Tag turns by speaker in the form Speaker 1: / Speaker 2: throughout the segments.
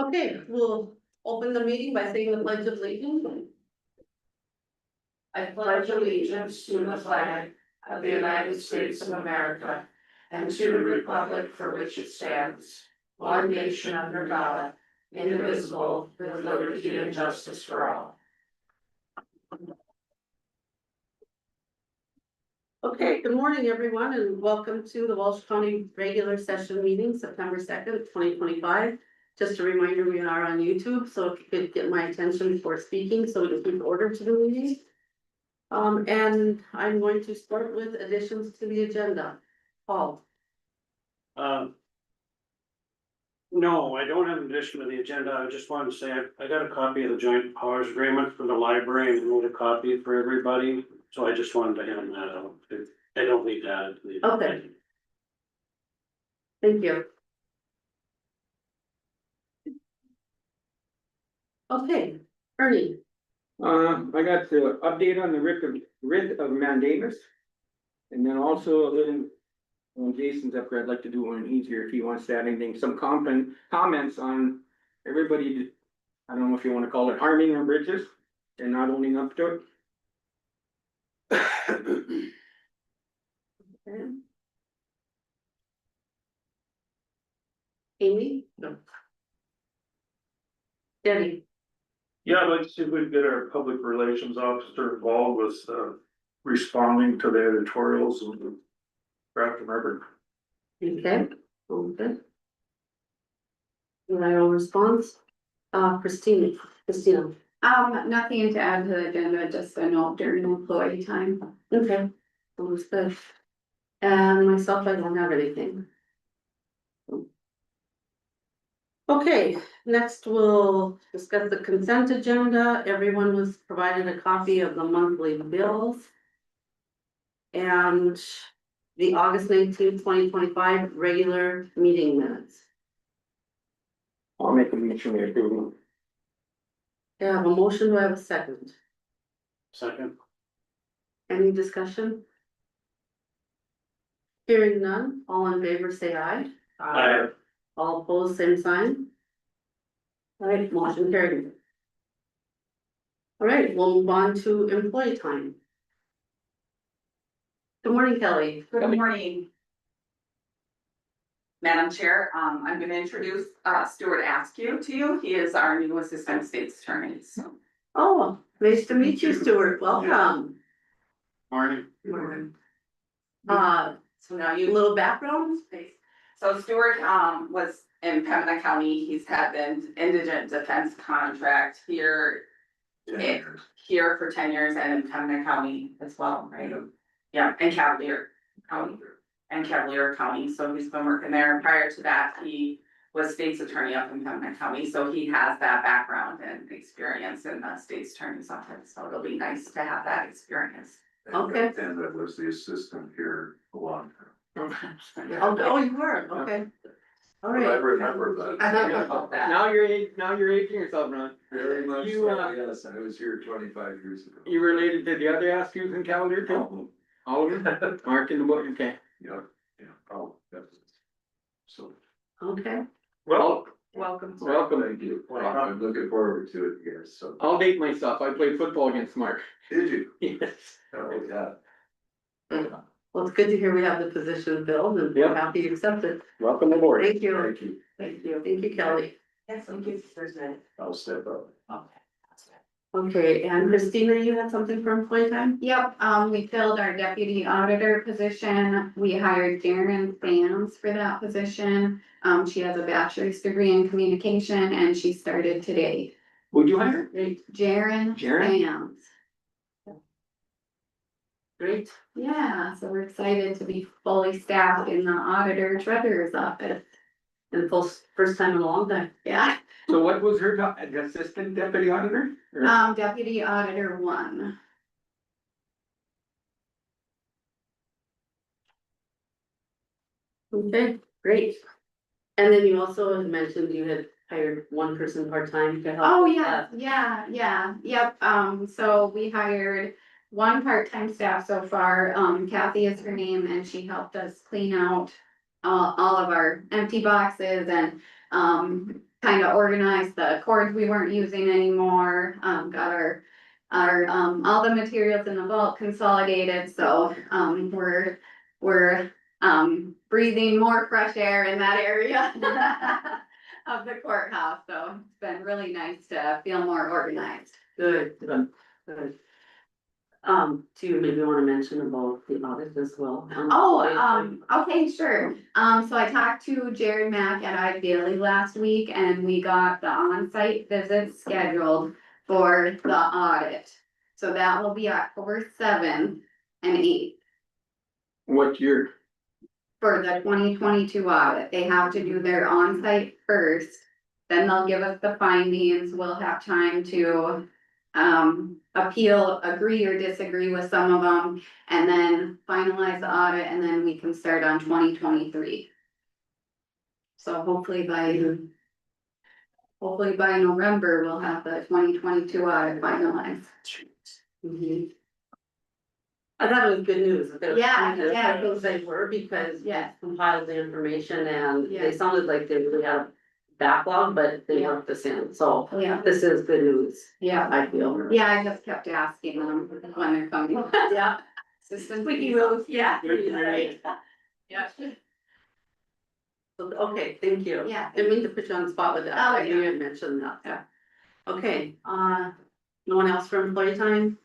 Speaker 1: Okay, we'll open the meeting by saying the pledge of allegiance.
Speaker 2: I pledge allegiance to the flag of the United States of America and to the republic for which it stands, one nation under God, indivisible, with liberty and justice for all.
Speaker 1: Okay, good morning, everyone, and welcome to the Walsh County Regular Session Meeting, September 2nd, 2025. Just a reminder, we are on YouTube, so if you could get my attention before speaking, so we can keep order to the meeting. And I'm going to start with additions to the agenda. Paul.
Speaker 3: No, I don't have an addition to the agenda. I just wanted to say, I got a copy of the joint powers agreement from the library and wrote a copy for everybody. So I just wanted to hand that out. I don't need to add it to the agenda.
Speaker 1: Okay. Thank you. Okay, Ernie.
Speaker 4: I got the update on the writ of mandamus. And then also a little, when Jason's up here, I'd like to do one easier if he wants to add anything, some comments on everybody. I don't know if you wanna call it harming our bridges and not owning up to it.
Speaker 1: Okay. Amy? No. Debbie?
Speaker 5: Yeah, I'd like to see if we can get our public relations officer involved with responding to the editorials and Grafton River.
Speaker 1: Okay, okay. No response, Christina.
Speaker 6: Nothing to add to the agenda, just a note during employee time.
Speaker 1: Okay, sounds good. And myself, I don't have anything. Okay, next we'll discuss the consent agenda. Everyone was provided a copy of the monthly bills. And the August 19th, 2025 regular meeting minutes.
Speaker 4: I'll make a motion to approve.
Speaker 1: I have a motion, do I have a second?
Speaker 3: Second.
Speaker 1: Any discussion? Hearing none, all in favor say aye.
Speaker 3: Aye.
Speaker 1: All opposed, same sign. All right, motion carried. All right, we'll move on to employee time. Good morning, Kelly.
Speaker 2: Good morning. Madam Chair, I'm gonna introduce Stuart Askew to you. He is our new Assistant State's Attorney, so.
Speaker 1: Oh, nice to meet you, Stuart. Welcome.
Speaker 3: Morning.
Speaker 2: So now you.
Speaker 1: Little background?
Speaker 2: So Stuart, was in Pembina County. He's had the indigent defense contract here. Here for 10 years and in Pembina County as well, right? Yeah, and Cavalier County, so he's been working there. Prior to that, he was state's attorney up in Pembina County, so he has that background and experience in the state's attorney's office, so it'll be nice to have that experience.
Speaker 1: Okay.
Speaker 5: And I was the assistant here a long time.
Speaker 1: Oh, you were, okay. All
Speaker 5: But I
Speaker 1: right.
Speaker 5: remember
Speaker 2: I
Speaker 5: that.
Speaker 2: don't know about that.
Speaker 4: Now you're aging yourself, Ron.
Speaker 5: Very much
Speaker 4: You,
Speaker 5: so, yes, I was here 25 years ago.
Speaker 4: You related to the other Askews in Cavalier too? All of them? Mark in the book, okay.
Speaker 5: Yeah, oh, that's. So.
Speaker 1: Okay,
Speaker 4: Well,
Speaker 2: Welcome.
Speaker 4: welcome.
Speaker 5: Thank you. I'm looking forward to it, yes, so.
Speaker 4: I'll date myself. I played football against Mark.
Speaker 5: Did you?
Speaker 4: Yes.
Speaker 5: Oh, yeah.
Speaker 1: well, it's good to hear we have the position filled and we're
Speaker 4: Yep.
Speaker 1: happy you accepted.
Speaker 4: Welcome aboard.
Speaker 1: Thank you.
Speaker 5: Thank you.
Speaker 1: Thank you. Thank you, Kelly.
Speaker 2: Yes, thank you, Thursday.
Speaker 5: I'll step up.
Speaker 2: Okay.
Speaker 1: Okay, and Christina, you had something for employee time?
Speaker 6: Yep, we filled our deputy auditor position. We hired Jaren Sands for that position. She has a bachelor's degree in communication and she started today.
Speaker 4: Would you hire?
Speaker 6: Jaren
Speaker 4: Jaren?
Speaker 6: Sands.
Speaker 1: Great.
Speaker 6: Yeah, so we're excited to be fully staffed in the auditor treasurer's office.
Speaker 1: And first time in a long time.
Speaker 6: Yeah,
Speaker 4: So what was her job? Assistant deputy auditor? Or-
Speaker 6: deputy auditor 1.
Speaker 1: Okay, great. And then you also had mentioned you had hired one person part-time to help.
Speaker 6: Oh,
Speaker 1: with
Speaker 6: yeah, yep, so we hired one part-time staff so far, Kathy is her name, and she helped us clean out all of our empty boxes and, kind of organized the cords we weren't using anymore, got our, all the materials in the vault consolidated, so, we're, breathing more fresh air in that area of the courthouse, so it's been really nice to feel more organized.
Speaker 1: Good, good. Do you maybe wanna mention about the audit as well?
Speaker 6: Okay, sure. So I talked to Jerry Mack at Ideally last week and we got the on-site visit scheduled for the audit. So that will be October 7th and 8th
Speaker 4: What year?
Speaker 6: for the 2022 audit. They have to do their on-site first. Then they'll give us the findings. We'll have time to appeal, agree or disagree with some of them, and then finalize the audit, and then we can start on 2023. So hopefully by November, we'll have the 2022 audit finalized.
Speaker 1: Mhm. I thought it was good news. That they were
Speaker 6: Yeah,
Speaker 1: kind of
Speaker 6: yeah.
Speaker 1: those they were because we
Speaker 6: Yeah.
Speaker 1: compiled the information and
Speaker 6: Yeah.
Speaker 1: they sounded like they really had a backlog, but they
Speaker 6: Yeah.
Speaker 1: worked this in, so
Speaker 6: Yeah,
Speaker 1: this is good news,
Speaker 6: yeah,
Speaker 1: I feel.
Speaker 6: yeah, I just kept asking them when they're coming.
Speaker 1: Yeah.
Speaker 6: Squeaky wheels, yeah.
Speaker 1: Right.
Speaker 6: Yeah.
Speaker 1: Okay, thank you.
Speaker 6: Yeah.
Speaker 1: Didn't mean to put you on the spot with that,
Speaker 6: Oh,
Speaker 1: I knew you
Speaker 6: yeah.
Speaker 1: had mentioned that, yeah. Okay, no one else for employee time?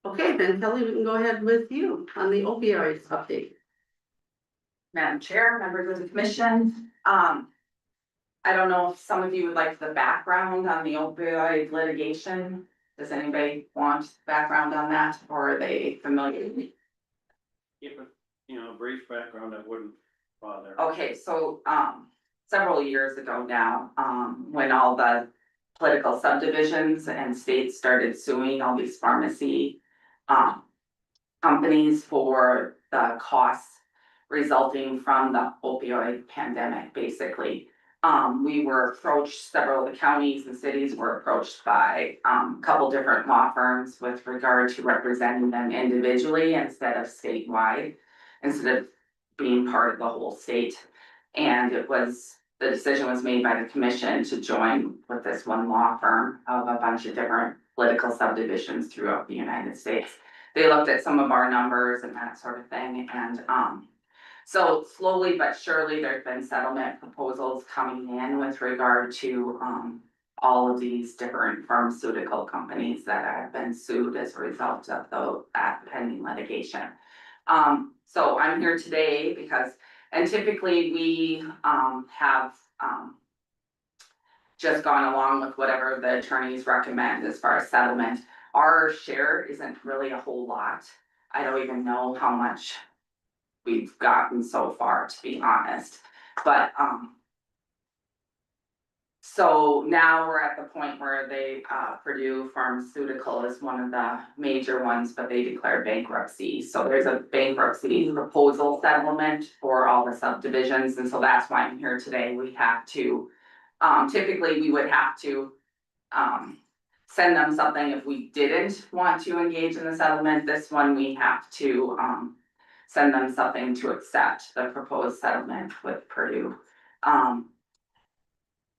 Speaker 1: Okay, then Kelly, we can go ahead with you on the opioids update.
Speaker 2: Madam Chair, members of the commission, I don't know if some of you would like the background on the opioid litigation. Does anybody want background on that, or are they familiar?
Speaker 3: Give a, a brief background, that wouldn't bother.
Speaker 2: Okay, so, several years ago now, when all the political subdivisions and states started suing all these pharmacy, companies for the costs resulting from the opioid pandemic, basically. We were approached, several of the counties and cities were approached by, a couple different law firms with regard to representing them individually instead of statewide, instead of being part of the whole state. And the decision was made by the commission to join with this one law firm of a bunch of different political subdivisions throughout the United States. They looked at some of our numbers and that sort of thing, and, so slowly but surely, there's been settlement proposals coming in with regard to, all of these different pharmaceutical companies that have been sued as a result of that pending litigation. So I'm here today because, and typically we, have, just gone along with whatever the attorneys recommend as far as settlement. Our share isn't really a whole lot. I don't even know how much we've gotten so far, to be honest, but, so now we're at the point where they, Purdue Pharmaceutical is one of the major ones, but they declared bankruptcy. So there's a bankruptcy proposal settlement for all the subdivisions, and so that's why I'm here today. We have to, typically we would have to, send them something if we didn't want to engage in the settlement. This one, we have to, send them something to accept the proposed settlement with Purdue.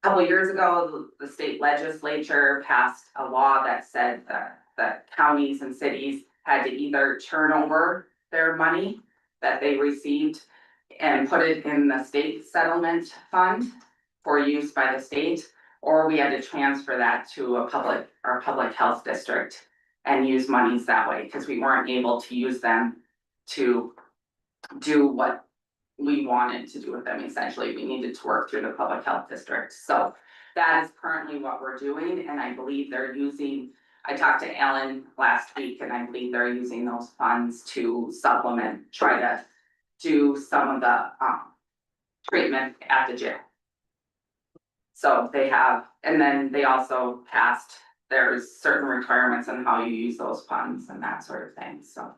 Speaker 2: Couple years ago, the state legislature passed a law that said that counties and cities had to either turn over their money that they received and put it in the state settlement fund for use by the state, or we had to transfer that to our public health district and use monies that way, because we weren't able to use them to do what we wanted to do with them. Essentially, we needed to work through the public health district. So that is currently what we're doing, and I believe they're using, I talked to Ellen last week, and I believe they're using those funds to supplement, try to do some of the treatment at the jail. So they have, and then they also passed, there's certain requirements on how you use those funds and that sort of thing, so.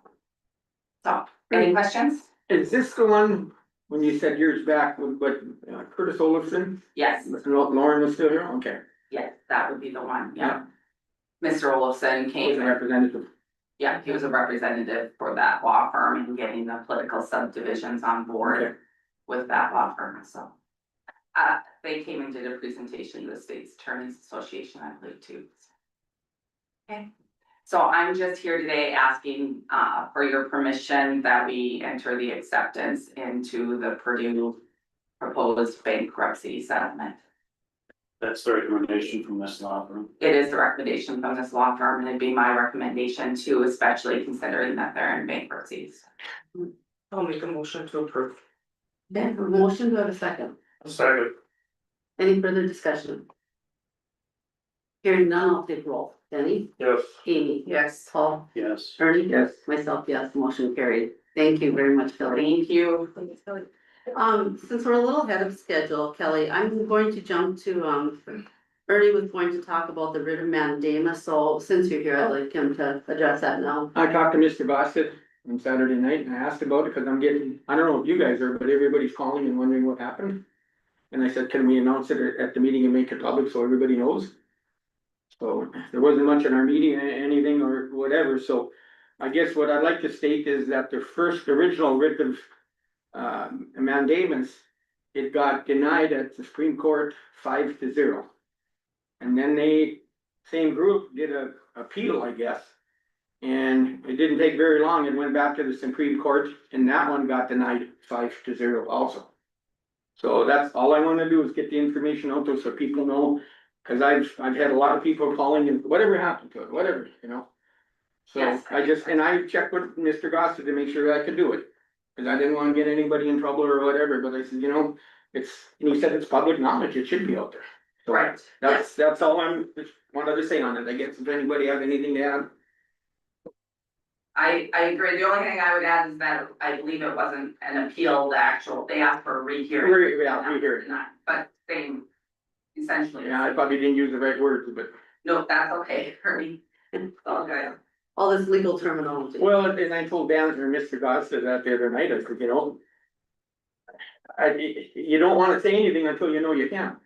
Speaker 2: So, any questions?
Speaker 4: Is this the one, when you said years back, with what, Curtis Olafson?
Speaker 2: Yes,
Speaker 4: Lauren was still here, okay.
Speaker 2: yes, that would be the one, yeah. Mr. Olafson
Speaker 4: Was
Speaker 2: came,
Speaker 4: a representative.
Speaker 2: yeah, he was a representative for that law firm and getting the political subdivisions on board
Speaker 4: Okay.
Speaker 2: with that law firm, so. they came and did a presentation to the State's Attorneys Association, I believe, too. Okay, so I'm just here today asking for your permission that we enter the acceptance into the Purdue proposed bankruptcy settlement.
Speaker 3: That's the recommendation from this law firm.
Speaker 2: It is the recommendation from this law firm, and it'd be my recommendation too, especially considering that they're in bankruptcies.
Speaker 7: I'll make a motion to approve.
Speaker 1: Then, a motion, do I have a second?
Speaker 5: Second.
Speaker 1: Any further discussion? Hearing none, I'll take roll. Denny?
Speaker 5: Yes.
Speaker 1: Amy?
Speaker 7: Yes.
Speaker 1: Paul?
Speaker 3: Yes.
Speaker 1: Ernie?
Speaker 4: Yes.
Speaker 1: Myself, yes, motion carried. Thank you very much, Kelly.
Speaker 2: Thank you.
Speaker 1: Since we're a little ahead of schedule, Kelly, I'm going to jump to, Ernie was going to talk about the writ of mandamus, so since you're here, I'd like him to address that now.
Speaker 4: I talked to Mr. Bassett on Saturday night and I asked about it, cause I'm getting, I don't know if you guys are, but everybody's calling and wondering what happened. And I said, can we announce it at the meeting and make it public so everybody knows? So there wasn't much in our meeting, anything or whatever, so I guess what I'd like to state is that the first original writ of mandamus, it got denied at the Supreme Court 5-0. And then they, same group did a appeal, I guess. And it didn't take very long, it went back to the Supreme Court and that one got denied 5-0 also. So that's all I wanna do is get the information out there so people know, cause I've had a lot of people calling and whatever happened to it, whatever, you know? So
Speaker 2: Yes.
Speaker 4: I checked with Mr. Gossett to make sure I could do it. Cause I didn't wanna get anybody in trouble or whatever, but I said, you know, and he said it's public knowledge, it should be out there. So
Speaker 2: Right.
Speaker 4: That's all just wanted to say on it, I guess if anybody has anything to add.
Speaker 2: I agree. The only thing I would add is that I believe it wasn't an appeal, the actual, they asked for a rehearing.
Speaker 4: Rehearing.
Speaker 2: But same, essentially.
Speaker 4: Yeah, I probably didn't use the right words, but,
Speaker 2: No, that's okay, Ernie. Okay.
Speaker 1: All this legal terminology.
Speaker 4: well, and I told Dan or Mr. Gossett that the other night, I said, you know. You don't wanna say anything until you know you can.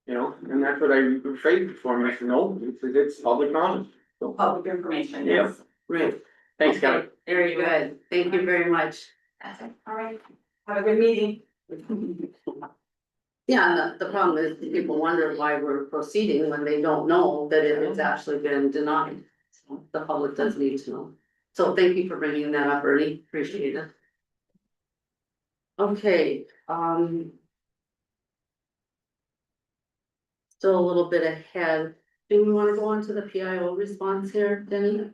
Speaker 4: You know, and that's what I rephrased for me, I said, no, it's public knowledge, so,
Speaker 2: Public information,
Speaker 4: Yeah.
Speaker 2: yes.
Speaker 1: Right,
Speaker 4: thanks, Kelly.
Speaker 1: very good. Thank you very much.
Speaker 2: That's it, all right. Have a good meeting.
Speaker 1: Yeah, and the problem is people wonder why we're proceeding when they don't know that it has actually been denied. So the public does need to know. So thank you for bringing that up, Ernie. Appreciate it. Okay, still a little bit ahead. Do we wanna go on to the PIO response here, Denny?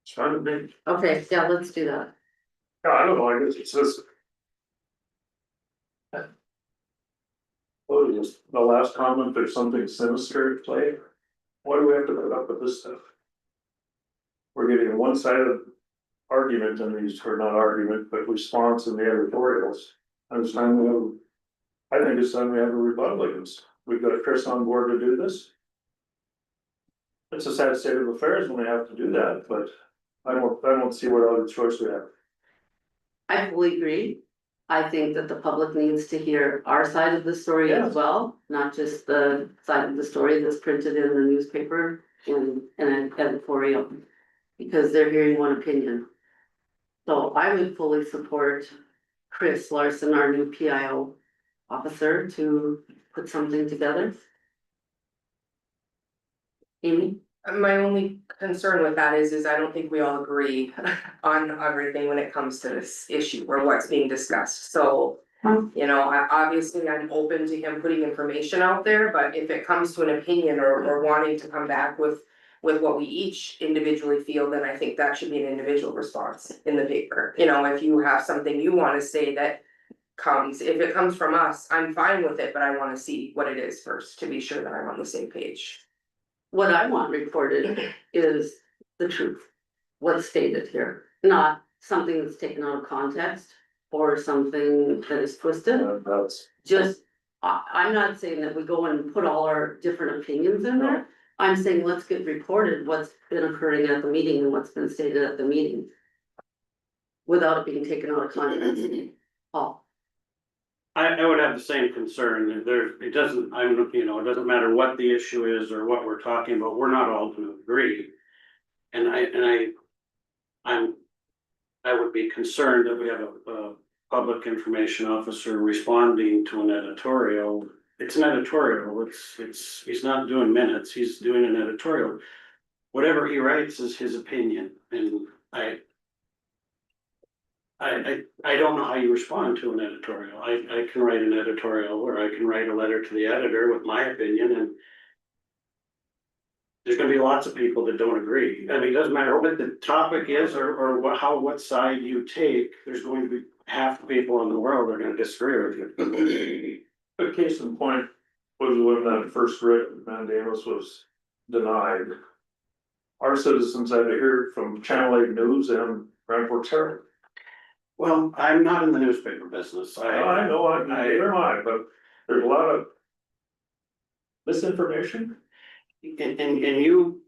Speaker 5: It's fine to me.
Speaker 1: Okay, yeah, let's do that.
Speaker 5: Yeah, I don't know, I guess it's just. What is this, the last comment, there's something sinister at play? Why do we have to put up with this stuff? We're getting a one-sided argument in these, or not argument, but response in the editorials. And it's time we have, I think it's time we have a rebuttal against. We've got Chris on board to do this. It's a sad state of affairs when we have to do that, but I don't see what other choice we have.
Speaker 1: I fully agree. I think that the public needs to hear our side of the story as well, not just the side of the story that's printed in the newspaper in an editorial. Because they're hearing one opinion. So I would fully support Chris Larson, our new PIO officer, to put something together. Amy?
Speaker 7: My only concern with that is I don't think we all agree on everything when it comes to this issue or what's being discussed, so. You know, obviously I'm open to him putting information out there, but if it comes to an opinion or wanting to come back with what we each individually feel, then I think that should be an individual response in the paper. You know, if you have something you wanna say that comes, if it comes from us, I'm fine with it, but I wanna see what it is first to be sure that I'm on the same page.
Speaker 1: What I want reported is the truth, what's stated here, not something that's taken out of context or something that is twisted.
Speaker 5: That's.
Speaker 1: Just, I'm not saying that we go and put all our different opinions in there. I'm saying let's get reported what's been occurring at the meeting and what's been stated at the meeting. Without it being taken out of context. Paul,
Speaker 3: I would have the same concern, it doesn't, it doesn't matter what the issue is or what we're talking about, we're not all gonna agree. And I would be concerned that we have public information officer responding to an editorial. It's an editorial, he's not doing minutes, he's doing an editorial. Whatever he writes is his opinion, and I don't know how you respond to an editorial. I can write an editorial, or I can write a letter to the editor with my opinion, and there's gonna be lots of people that don't agree. I mean, it doesn't matter what the topic is or what side you take, there's going to be half the people in the world are gonna disagree with you.
Speaker 5: A case in point was when that first writ of mandamus was denied. Our citizens had to hear from Channel 8 News and Ramport Herald.
Speaker 3: Well, I'm not in the newspaper business.
Speaker 5: I know, neither am I, but there's a lot of misinformation.
Speaker 3: And you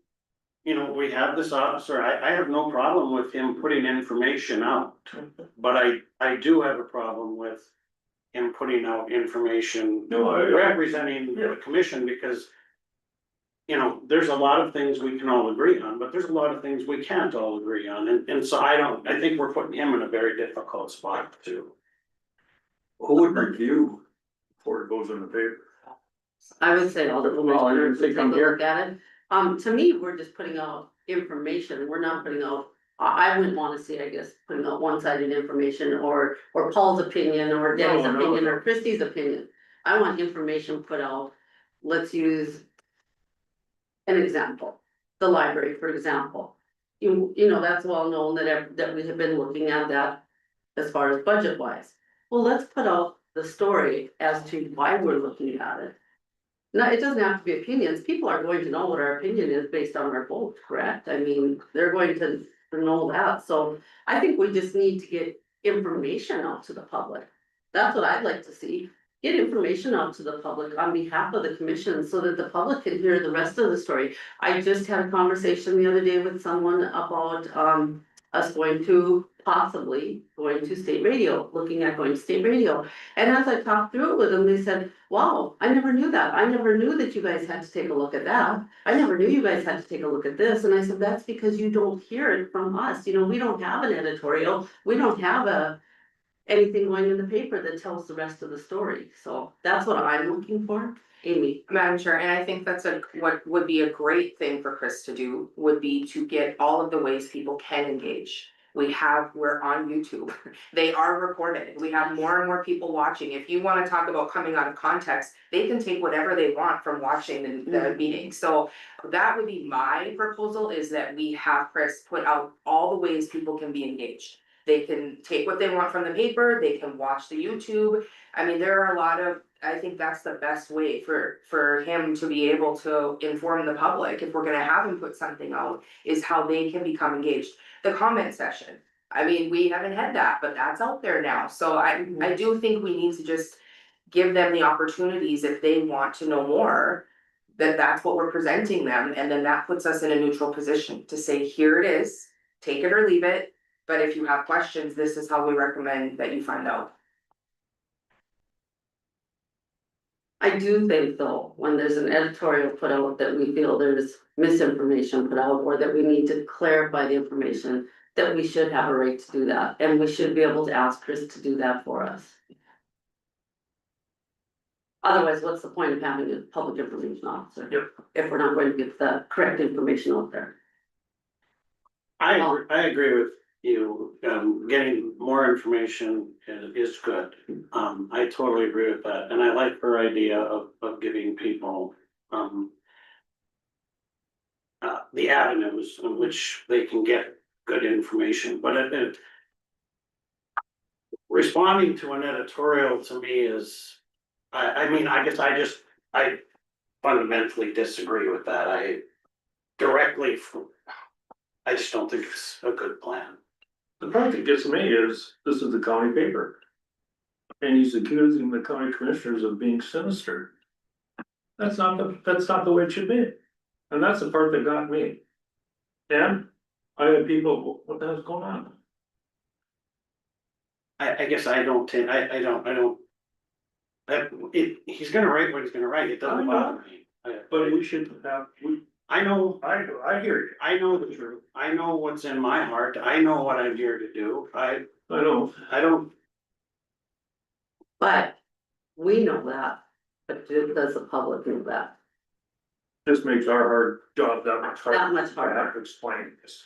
Speaker 3: know, we have this officer, I have no problem with him putting information out. But I do have a problem with him putting out information
Speaker 5: No,
Speaker 3: representing the commission, because you know, there's a lot of things we can all agree on, but there's a lot of things we can't all agree on, and so I think we're putting him in a very difficult spot too.
Speaker 5: Who would review before it goes in the paper?
Speaker 1: I would say all the
Speaker 4: Well, you're
Speaker 1: commissioners would
Speaker 4: gonna say
Speaker 1: take a
Speaker 4: come here?
Speaker 1: look at it. To me, we're just putting out information, we're not putting out, I wouldn't wanna see, I guess, putting out one-sided information or Paul's opinion or Debbie's
Speaker 5: No, no,
Speaker 1: opinion
Speaker 5: no.
Speaker 1: or Christie's opinion. I want information put out, let's use an example, the library, for example. You know, that's well known that we have been looking at that as far as budget wise. Well, let's put out the story as to why we're looking at it. No, it doesn't have to be opinions. People are going to know what our opinion is based on our vote, correct? I mean, they're going to know that. So I think we just need to get information out to the public. That's what I'd like to see. Get information out to the public on behalf of the commission so that the public can hear the rest of the story. I just had a conversation the other day with someone about us possibly going to state radio, looking at going to state radio. And as I talked through it with them, they said, wow, I never knew that. I never knew that you guys had to take a look at that. I never knew you guys had to take a look at this. And I said, that's because you don't hear it from us. You know, we don't have an editorial. We don't have anything going in the paper that tells the rest of the story. So that's what I'm looking for. Amy.
Speaker 7: Madam Chair, and I think that's what would be a great thing for Chris to do, would be to get all of the ways people can engage. We're on YouTube, they are recorded, we have more and more people watching. If you wanna talk about coming out of context, they can take whatever they want from watching the meeting. So that would be my proposal, is that we have Chris put out all the ways people can be engaged. They can take what they want from the paper, they can watch the YouTube. I mean, there are a lot of, I think that's the best way for him to be able to inform the public, if we're gonna have him put something out, is how they can become engaged. The comment session, I mean, we haven't had that, but that's out there now, so I do think we need to just give them the opportunities if they want to know more. That's what we're presenting them, and then that puts us in a neutral position to say, here it is, take it or leave it. But if you have questions, this is how we recommend that you find out.
Speaker 1: I do think though, when there's an editorial put out that we feel there's misinformation put out, or that we need to clarify the information, that we should have a right to do that, and we should be able to ask Chris to do that for us. Otherwise, what's the point of having a public information officer?
Speaker 3: Yep.
Speaker 1: If we're not going to get the correct information out there.
Speaker 3: I agree with you, getting more information is good. I totally agree with that, and I like her idea of giving people, the avenues in which they can get good information, but responding to an editorial to me is, I mean, I guess I fundamentally disagree with that. I just don't think it's a good plan.
Speaker 5: The part that gets me is, this is the county paper. And he's accusing the county commissioners of being sinister. That's not the way it should be. And that's the part that got me. And I had people, what the hell's going on?
Speaker 3: I guess I don't, he's gonna write what he's gonna write, it doesn't bother me.
Speaker 5: But we should have,
Speaker 3: I know,
Speaker 5: I hear you.
Speaker 3: I know the truth, I know what's in my heart, I know what I'm here to do,
Speaker 5: I know.
Speaker 3: I don't.
Speaker 1: we know that, but does the public know that?
Speaker 5: Just makes our hard job that much harder.
Speaker 1: That much harder.
Speaker 5: I have to explain this.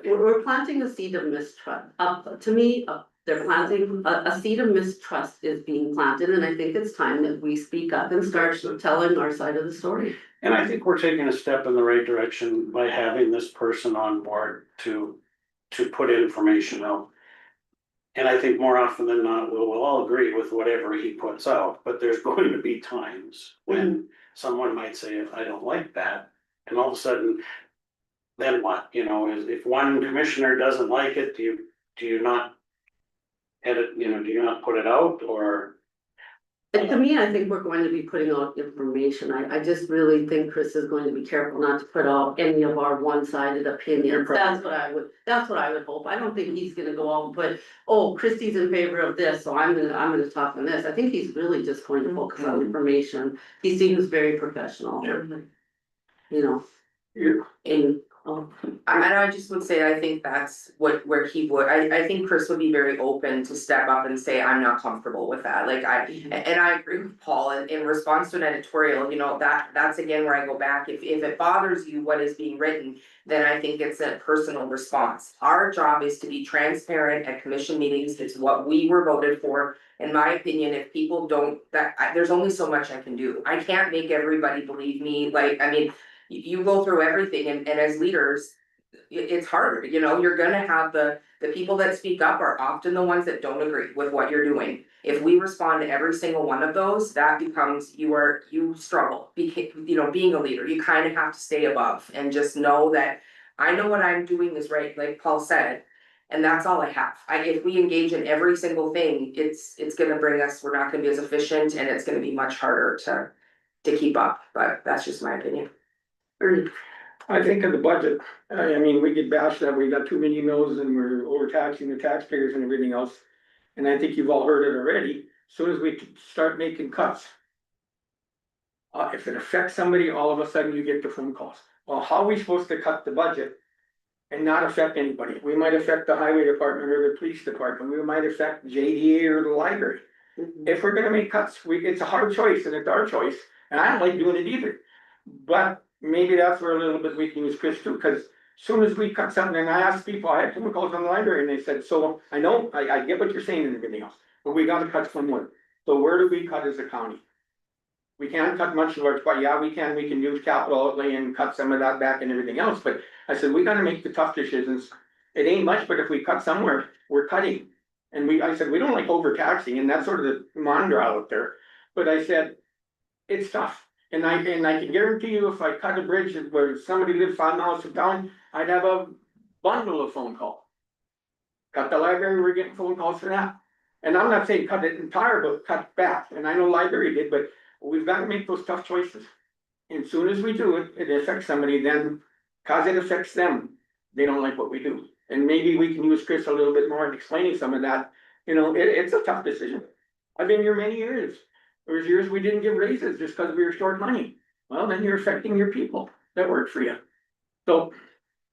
Speaker 1: We're planting a seed of mistrust, to me, they're planting, a seed of mistrust is being planted, and I think it's time that we speak up and start telling our side of the story.
Speaker 3: And I think we're taking a step in the right direction by having this person on board to put information out. And I think more often than not, we'll all agree with whatever he puts out, but there's going to be times when someone might say, I don't like that, and all of a sudden, then what, you know, if one commissioner doesn't like it, do you not edit, you know, do you not put it out, or?
Speaker 1: And to me, I think we're going to be putting out information, I just really think Chris is going to be careful not to put out any of our one-sided opinions, that's what I would hope, I don't think he's gonna go out and put, oh, Christie's in favor of this, so I'm gonna talk on this, I think he's really just going to focus on information, he seems very professional. You know, and,
Speaker 7: And I just would say, I think that's where he would, I think Chris would be very open to step up and say, I'm not comfortable with that, like and I agree with Paul, in response to an editorial, you know, that's again where I go back, if it bothers you what is being written, then I think it's a personal response. Our job is to be transparent at commission meetings, it's what we were voted for. In my opinion, if people don't, there's only so much I can do, I can't make everybody believe me, like, I mean, you go through everything and as leaders, it's harder, you know, you're gonna have the people that speak up are often the ones that don't agree with what you're doing. If we respond to every single one of those, that becomes, you struggle, you know, being a leader, you kind of have to stay above and just know that I know what I'm doing is right, like Paul said. And that's all I have. If we engage in every single thing, it's gonna bring us, we're not gonna be as efficient and it's gonna be much harder to keep up, but that's just my opinion.
Speaker 4: I think of the budget, I mean, we get bashed that we got too many mills and we're overtaxing the taxpayers and everything else. And I think you've all heard it already, as soon as we start making cuts. If it affects somebody, all of a sudden you get the phone calls, well, how are we supposed to cut the budget? And not affect anybody, we might affect the highway department or the police department, we might affect JDA or the library. If we're gonna make cuts, it's a hard choice and it's our choice, and I don't like doing it either. But maybe that's where a little bit we can use Chris too, cause as soon as we cut something, and I asked people, I had people calls on the library and they said, so I know, I get what you're saying and everything else, but we gotta cut somewhere. So where do we cut as a county? We can't cut much of our, but yeah, we can use capital outlay and cut some of that back and everything else, but I said, we gotta make the tough decisions. It ain't much, but if we cut somewhere, we're cutting. And I said, we don't like overtaxing, and that's sort of the mantra out there, but I said, it's tough. And I can guarantee you, if I cut a bridge where somebody lives 5 miles from town, I'd have a bundle of phone calls. Cut the library, we're getting phone calls for that. And I'm not saying cut it entire, but cut back, and I know library did, but we've got to make those tough choices. And as soon as we do it, it affects somebody, then, cause it affects them, they don't like what we do. And maybe we can use Chris a little bit more in explaining some of that, you know, it's a tough decision. I've been here many years. There was years we didn't give raises just because we were short money. Well, then you're affecting your people that work for you. So,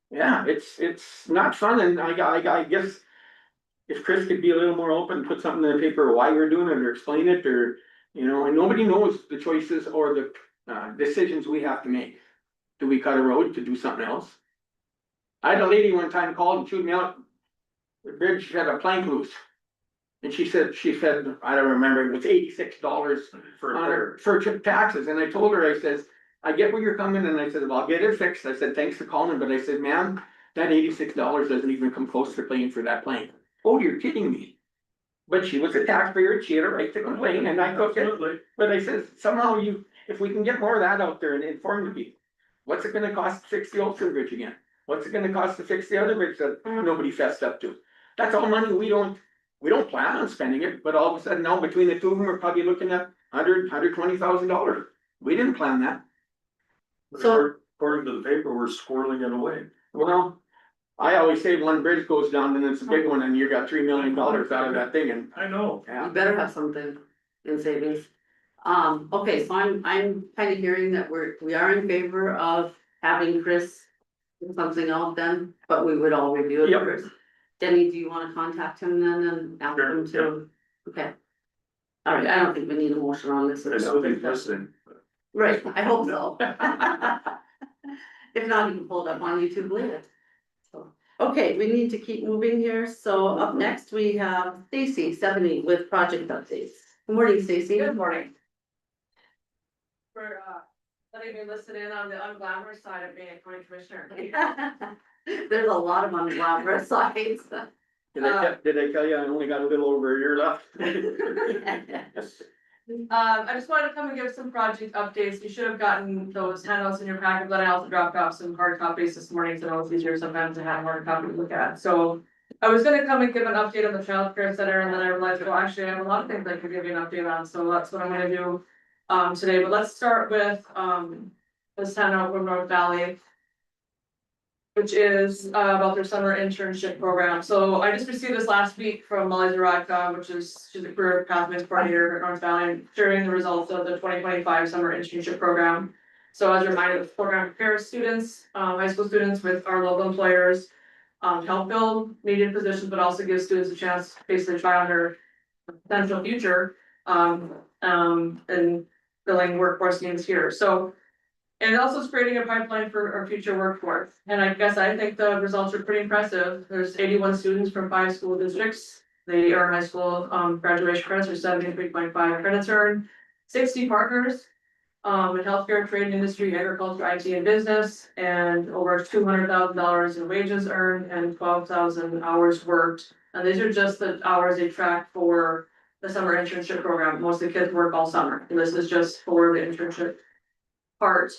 Speaker 4: yeah, it's not fun, and I guess if Chris could be a little more open, put something in the paper why we're doing it or explain it, or, you know, and nobody knows the choices or the decisions we have to make. Do we cut a road to do something else? I had a lady one time called and chewed me out. The bridge had a plank loose. And she said, I don't remember, it was $86 for taxes, and I told her, I says, I get where you're coming, and I said, well, I'll get it fixed, I said, thanks for calling, but I said, ma'am, that $86 doesn't even come close to paying for that plane. Oh, you're kidding me. But she was a taxpayer, she had a right to complain, and I took it, but I says, somehow if we can get more of that out there and inform the people, what's it gonna cost to fix the Ulster Bridge again? What's it gonna cost to fix the other bridge that nobody fessed up to? That's all money we don't plan on spending it, but all of a sudden now between the two of them, we're probably looking at $120,000. We didn't plan that.
Speaker 1: So-
Speaker 5: According to the paper, we're squirreling it away.
Speaker 4: Well, I always say one bridge goes down, then it's a big one, and you got $3 million out of that thing, and
Speaker 5: I know.
Speaker 1: you
Speaker 4: yeah.
Speaker 1: better have something in savings. Okay, so I'm kind of hearing that we are in favor of having Chris do something else then, but we would all review it
Speaker 4: Yep.
Speaker 1: first. Denny, do you wanna contact him then and ask
Speaker 5: Sure,
Speaker 1: him to, okay, All right, I don't think we need a motion on this.
Speaker 5: There's nobody listening.
Speaker 1: Right, I hope so. If not, you can pull it up on YouTube later. So, okay, we need to keep moving here, so up next we have Stacy Stephanie with project updates. Good morning, Stacy.
Speaker 2: Good morning. For letting me listen in on the unglamorous side of being a county commissioner.
Speaker 1: There's a lot of unglamorous sides.
Speaker 4: Did I tell you I only got a little over a year left?
Speaker 2: I just wanted to come and give some project updates. You should have gotten those handouts in your packet, but I also dropped off some hard copies this morning, so I know it's easier sometimes to have a hard copy to look at. So I was gonna come and give an update on the child care center, and then I realized, well, actually, I have a lot of things I could give you an update on, so that's what I'm gonna do today. But let's start with this handout from North Valley, which is about their summer internship program. So I just received this last week from Molly Zaradka, which is, she's a career pathways coordinator at North Valley, sharing the results of the 2025 summer internship program. So as a reminder, the program prepares students, high school students with our local employers, to help fill needed positions, but also gives students a chance to basically try on their potential future, and filling workforce needs here. So and it also is creating a pipeline for our future workforce. And I guess I think the results are pretty impressive. There's 81 students from 5 school districts. They earn high school graduation credits or 73.5 credits earned. 60 partners in healthcare, trade, industry, agriculture, IT, and business, and over $200,000 in wages earned and 12,000 hours worked. And these are just the hours they track for the summer internship program. Most of the kids work all summer. And this is just for the internship part.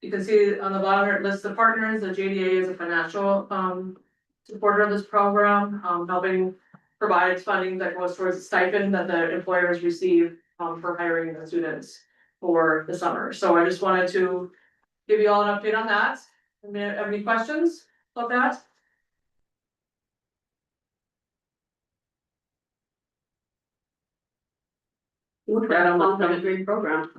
Speaker 2: You can see on the bottom here, it lists the partners. The JDA is a financial supporter of this program, helping provide funding that goes towards the stipend that the employers receive for hiring the students for the summer. So I just wanted to give you all an update on that. Have any questions about that?
Speaker 1: That almost a great program.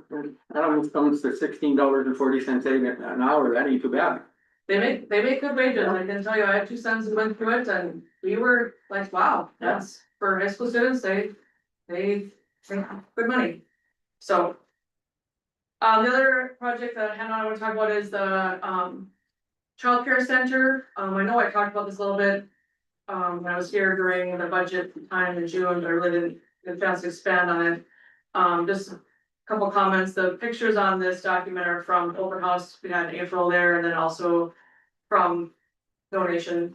Speaker 4: That almost comes to $16.40 an hour, that ain't too bad.
Speaker 2: They make good wages. I can tell you, I have 2 sons who went through it and we were like, wow, that's for high school students, they make good money. So. The other project that Hannah and I want to talk about is the childcare center. I know I talked about this a little bit when I was here during the budget time in June, but I really didn't get a chance to expand on it. Just a couple comments. The pictures on this document are from open house we had in April there, and then also from donation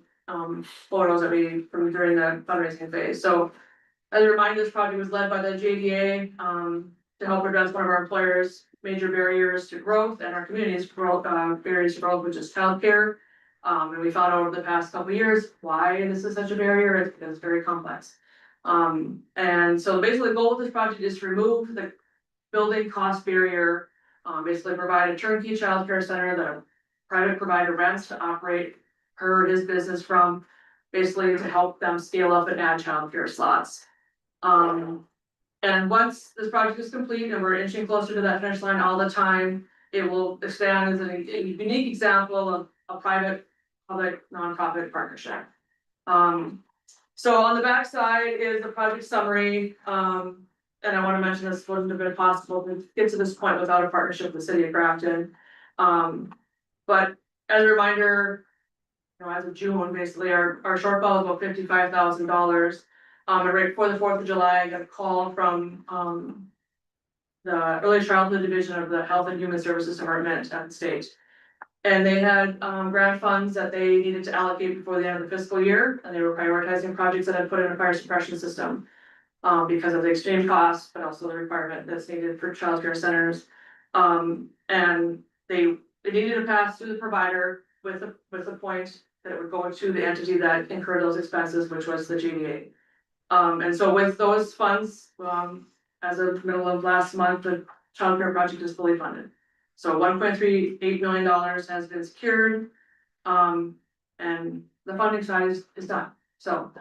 Speaker 2: photos that we from during the fundraising phase. So as a reminder, this project was led by the JDA to help address one of our employers' major barriers to growth and our community's barriers to growth, which is childcare. And we found out over the past couple of years why this is such a barrier. It's because it's very complex. And so basically the goal of this project is to remove the building cost barrier, basically provide a turnkey childcare center that a private provider rents to operate her or his business from, basically to help them scale up and add childcare slots. And once this project is complete and we're inching closer to that finish line all the time, it will expand as a unique example of a private public nonprofit partnership. So on the back side is the project summary. And I want to mention this wouldn't have been possible to get to this point without a partnership with the city of Grafton. But as a reminder, you know, as of June, basically our shortfall is about $55,000. And right before the 4th of July, I got a call from the Early Childhood Division of the Health and Human Services Department at the state. And they had grant funds that they needed to allocate before the end of the fiscal year, and they were prioritizing projects that had put in a fire suppression system. Because of the extreme costs, but also the requirement that's needed for childcare centers. And they needed to pass through the provider with the point that it would go to the entity that incurred those expenses, which was the JDA. And so with those funds, as of middle of last month, the childcare project is fully funded. So $1.38 million has been secured, and the funding side is done. So,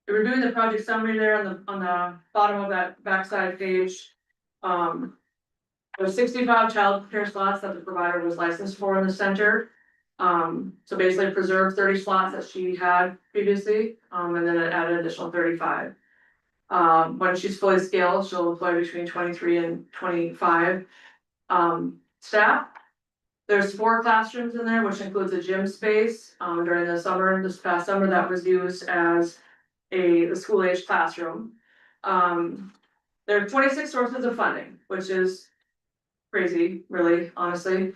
Speaker 2: reviewing the project summary there on the bottom of that backside page. There's 65 child care slots that the provider was licensed for in the center. So basically preserved 30 slots that she had previously, and then it added an additional 35. When she's fully scaled, she'll employ between 23 and 25 staff. There's 4 classrooms in there, which includes a gym space, during the summer, this past summer, that was used as the school age classroom. There are 26 sources of funding, which is crazy, really, honestly.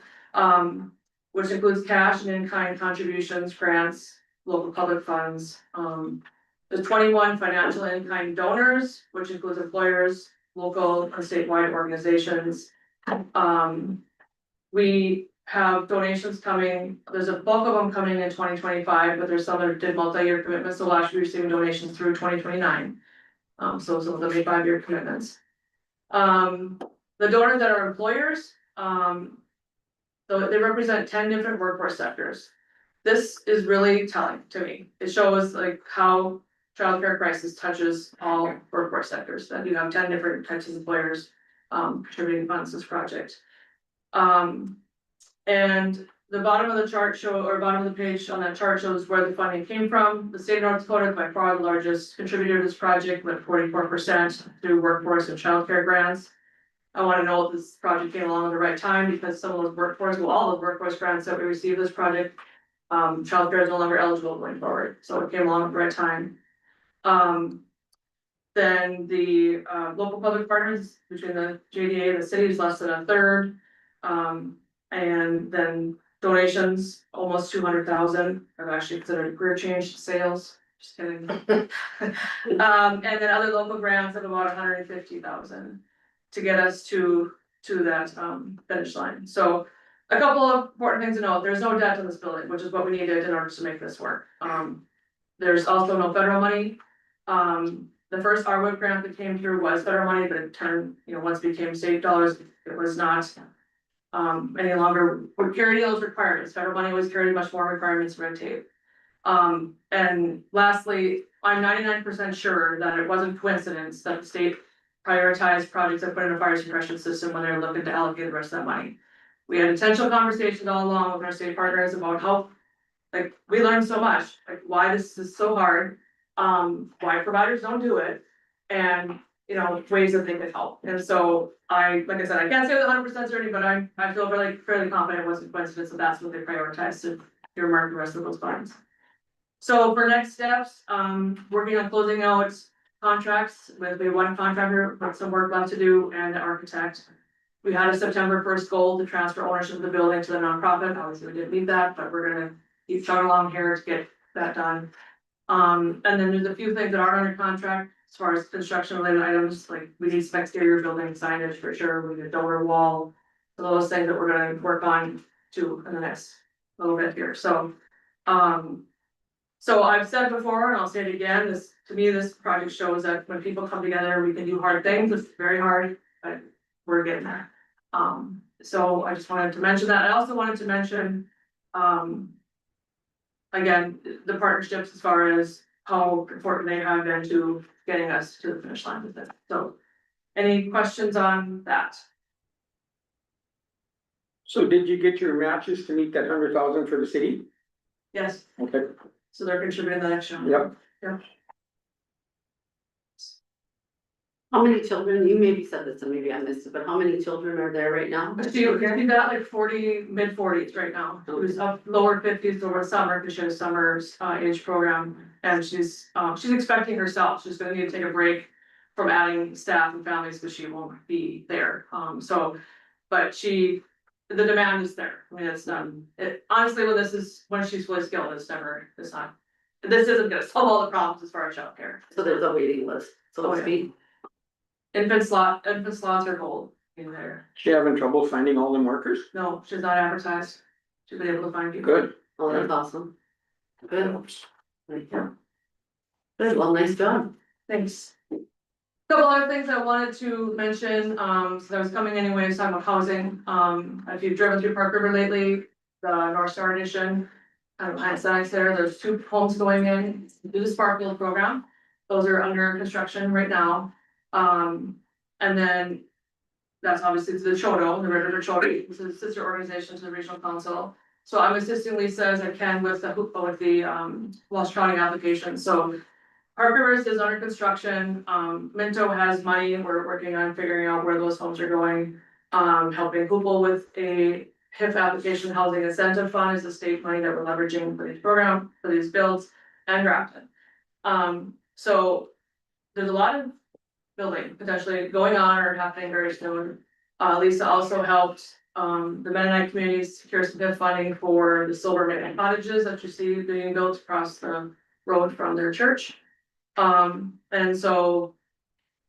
Speaker 2: Which includes cash and in-kind contributions, grants, local public funds. There's 21 financial in-kind donors, which includes employers, local and statewide organizations. We have donations coming, there's a bulk of them coming in 2025, but there's some that did multi-year commitments, so last year receiving donations through 2029. So some of them made 5-year commitments. The donors that are employers, so they represent 10 different workforce sectors. This is really telling to me. It shows like how childcare crisis touches all workforce sectors, that you have 10 different types of employers contributing funds to this project. And the bottom of the chart bottom of the page on that chart shows where the funding came from. The state of North Dakota is by far the largest contributor to this project, with 44% through workforce and childcare grants. I want to know if this project came along at the right time, because some of those all those workforce grants that we received this project, childcare is no longer eligible going forward, so it came along at the right time. Then the local public partners between the JDA and the city is less than a third. And then donations, almost 200,000. I've actually considered a career change to sales, just kidding. And then other local grants of about 150,000 to get us to that finish line. So a couple of important things to note: there's no debt on this building, which is what we needed in order to make this work. There's also no federal money. The first RWIP grant that came through was federal money, but it turned, once it became state dollars, it was not any longer would carry those requirements. Federal money was carrying much more requirements, red tape. And lastly, I'm 99% sure that it wasn't coincidence that the state prioritized projects that put in a fire suppression system when they were looking to allocate the rest of that money. We had intentional conversations all along with our state partners about how, like, we learned so much, like why this is so hard, why providers don't do it, and ways that they could help. And so like I said, I can't say with 100% certainty, but I feel fairly confident it wasn't coincidence that that's what they prioritized to earmark the rest of those funds. So for next steps, working on closing out contracts with the one contractor with some work left to do, and the architect. We had a September 1st goal to transfer ownership of the building to the nonprofit. Obviously, we didn't meet that, but we're gonna keep chugging along here to get that done. And then there's a few things that are under contract as far as construction related items, like we need some exterior building signage for sure, we need a donor wall. So those things that we're gonna work on too in the next little bit here, so. So I've said before, and I'll say it again, to me, this project shows that when people come together, we can do hard things. It's very hard, but we're getting there. So I just wanted to mention that. I also wanted to mention, again, the partnerships as far as how important they have been to getting us to the finish line with it. So any questions on that?
Speaker 4: So did you get your matches to meet that 100,000 for the city?
Speaker 2: Yes,
Speaker 4: Okay,
Speaker 2: so they're contributing the extra.
Speaker 4: yep.
Speaker 1: How many children, you maybe said this and maybe I missed it, but how many children are there right now?
Speaker 2: She got like 40, mid-40s right now. It was up lower 50s over summer because she has a summer's age program, and she's expecting herself. She's gonna need to take a break from adding staff and families because she won't be there. But the demand is there. I mean, it's honestly, when she's fully skilled, this isn't gonna solve all the problems as far as childcare.
Speaker 1: So there's a waiting list, so
Speaker 2: Oh,
Speaker 1: to
Speaker 2: yeah.
Speaker 1: speak.
Speaker 2: Infant slots are gold in there.
Speaker 4: She having trouble finding all them workers?
Speaker 2: No, she's not advertised. She's been able to find people.
Speaker 4: Good.
Speaker 1: Oh, that's awesome. Good.
Speaker 2: Yeah.
Speaker 1: Good, well, nice job.
Speaker 2: Thanks. Couple other things I wanted to mention, so I was coming anyways, talking about housing, if you've driven through Park River lately, the North Star Edition. There's 2 homes going in, through the Sparkfield program, those are under construction right now. And then that's obviously to the Choto, the River Choto, this is a sister organization to the regional council. So I'm assisting Lisa as I can with the Walsh County application, so Park Rivers is under construction, Minto has money, we're working on figuring out where those homes are going. Helping Hoople with a HIF application, housing incentive fund is the state money that we're leveraging for this program, for these builds, and Grafton. So there's a lot of building potentially going on or happening very soon. Lisa also helped, the Mennonite community secure some HIF funding for the Silver Maiden cottages that you see being built across the road from their church. And so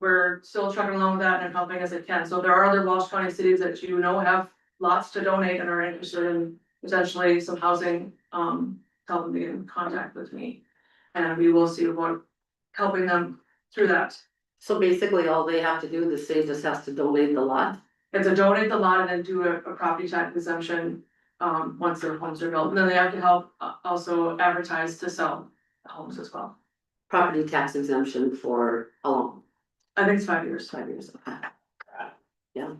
Speaker 2: we're still trucking along with that and helping as it can. So there are other Walsh County cities that you know have lots to donate and are interested in potentially some housing. Tell them to get in contact with me. And we will see about helping them through that.
Speaker 1: So basically, all they have to do, the city just has to donate the lot.
Speaker 2: It's a donate the lot and then do a property tax exemption, once their homes are built. And then they have to help also advertise to sell the homes as well.
Speaker 1: Property tax exemption for how long?
Speaker 2: I think it's 5 years.
Speaker 1: 5 years, okay. Yeah.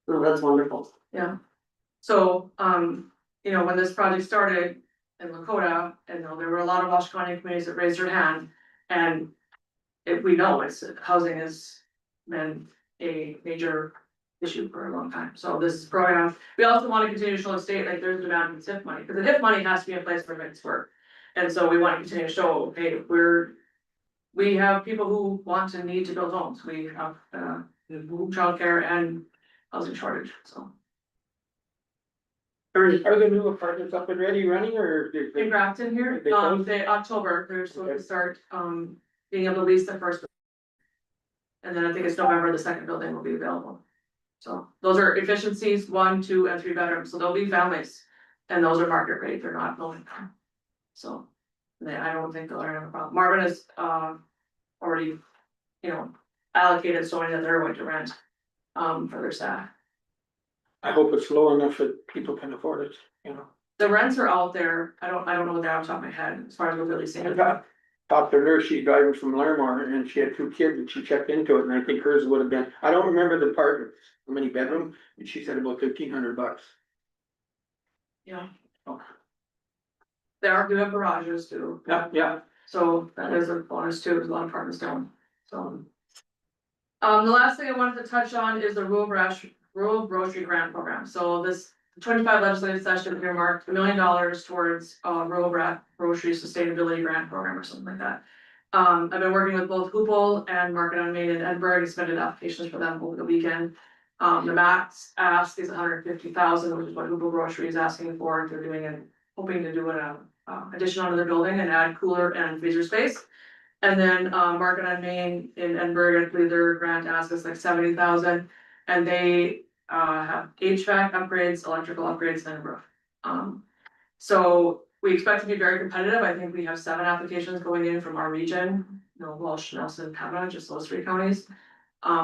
Speaker 1: Oh, that's wonderful.
Speaker 2: Yeah. So, you know, when this project started in Lakota, and there were a lot of Walsh County communities that raised their hand. And if we know housing has been a major issue for a long time. So this program, we also want to continue to show the state like there's demand for TIF money, because the TIF money has to be in place for it to work. And so we want to continue to show, hey, we have people who want and need to build homes. We have childcare and housing shortage, so.
Speaker 1: Ernie,
Speaker 4: Are the new apartments up and ready running or?
Speaker 2: In Grafton here,
Speaker 4: They closed?
Speaker 2: October, they're supposed to start, being able to lease the first. And then I think it's November, the second building will be available. So those are efficiencies, 1, 2, and 3 bedrooms, so they'll be families, and those are market rate, they're not low income. So, I don't think they'll have a problem. Marvin is, already, allocated so many that they're going to rent, for their staff.
Speaker 4: I hope it's low enough that people can afford it, you know.
Speaker 2: The rents are out there, I don't know what they're off the top of my head, as far as we're really seeing.
Speaker 4: I talked to her, she's driving from Larimar and she had 2 kids and she checked into it and I think hers would have been, I don't remember the apartment, how many bedroom, and she said about $1,500.
Speaker 2: Yeah.
Speaker 4: Oh.
Speaker 2: They are doing garages too.
Speaker 4: Yeah.
Speaker 2: So that is a bonus too, there's a lot of apartments down, so. The last thing I wanted to touch on is the rural grocery grant program, so this 25 legislative session earmarked $1 million towards rural grocery sustainability grant program or something like that. I've been working with both Hoople and Market on Main and Edinburgh, submitted applications for them over the weekend. The max ask is $150,000, which is what Hoople Grocery is asking for. They're doing and hoping to do an addition onto their building and add cooler and freezer space. And then Market on Main in Edinburgh, I believe their grant ask is like $70,000, and they have HVAC upgrades, electrical upgrades, and a roof. So we expect to be very competitive. I think we have 7 applications going in from our region, Walsh, Nelson, Kavanaugh, just those 3 counties.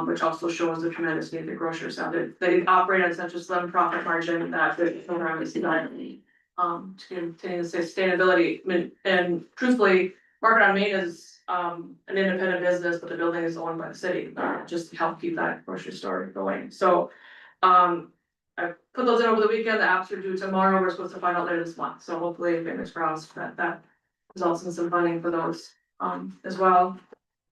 Speaker 2: Which also shows the tremendous need that grocers have. They operate at such a slim profit margin that the program is designed to continue the sustainability. I mean, and truthfully, Market on Main is an independent business, but the building is owned by the city, just to help keep that grocery store going. So I put those in over the weekend. The apps are due tomorrow. We're supposed to find out later this month. So hopefully, fingers crossed that results in some funding for those as well.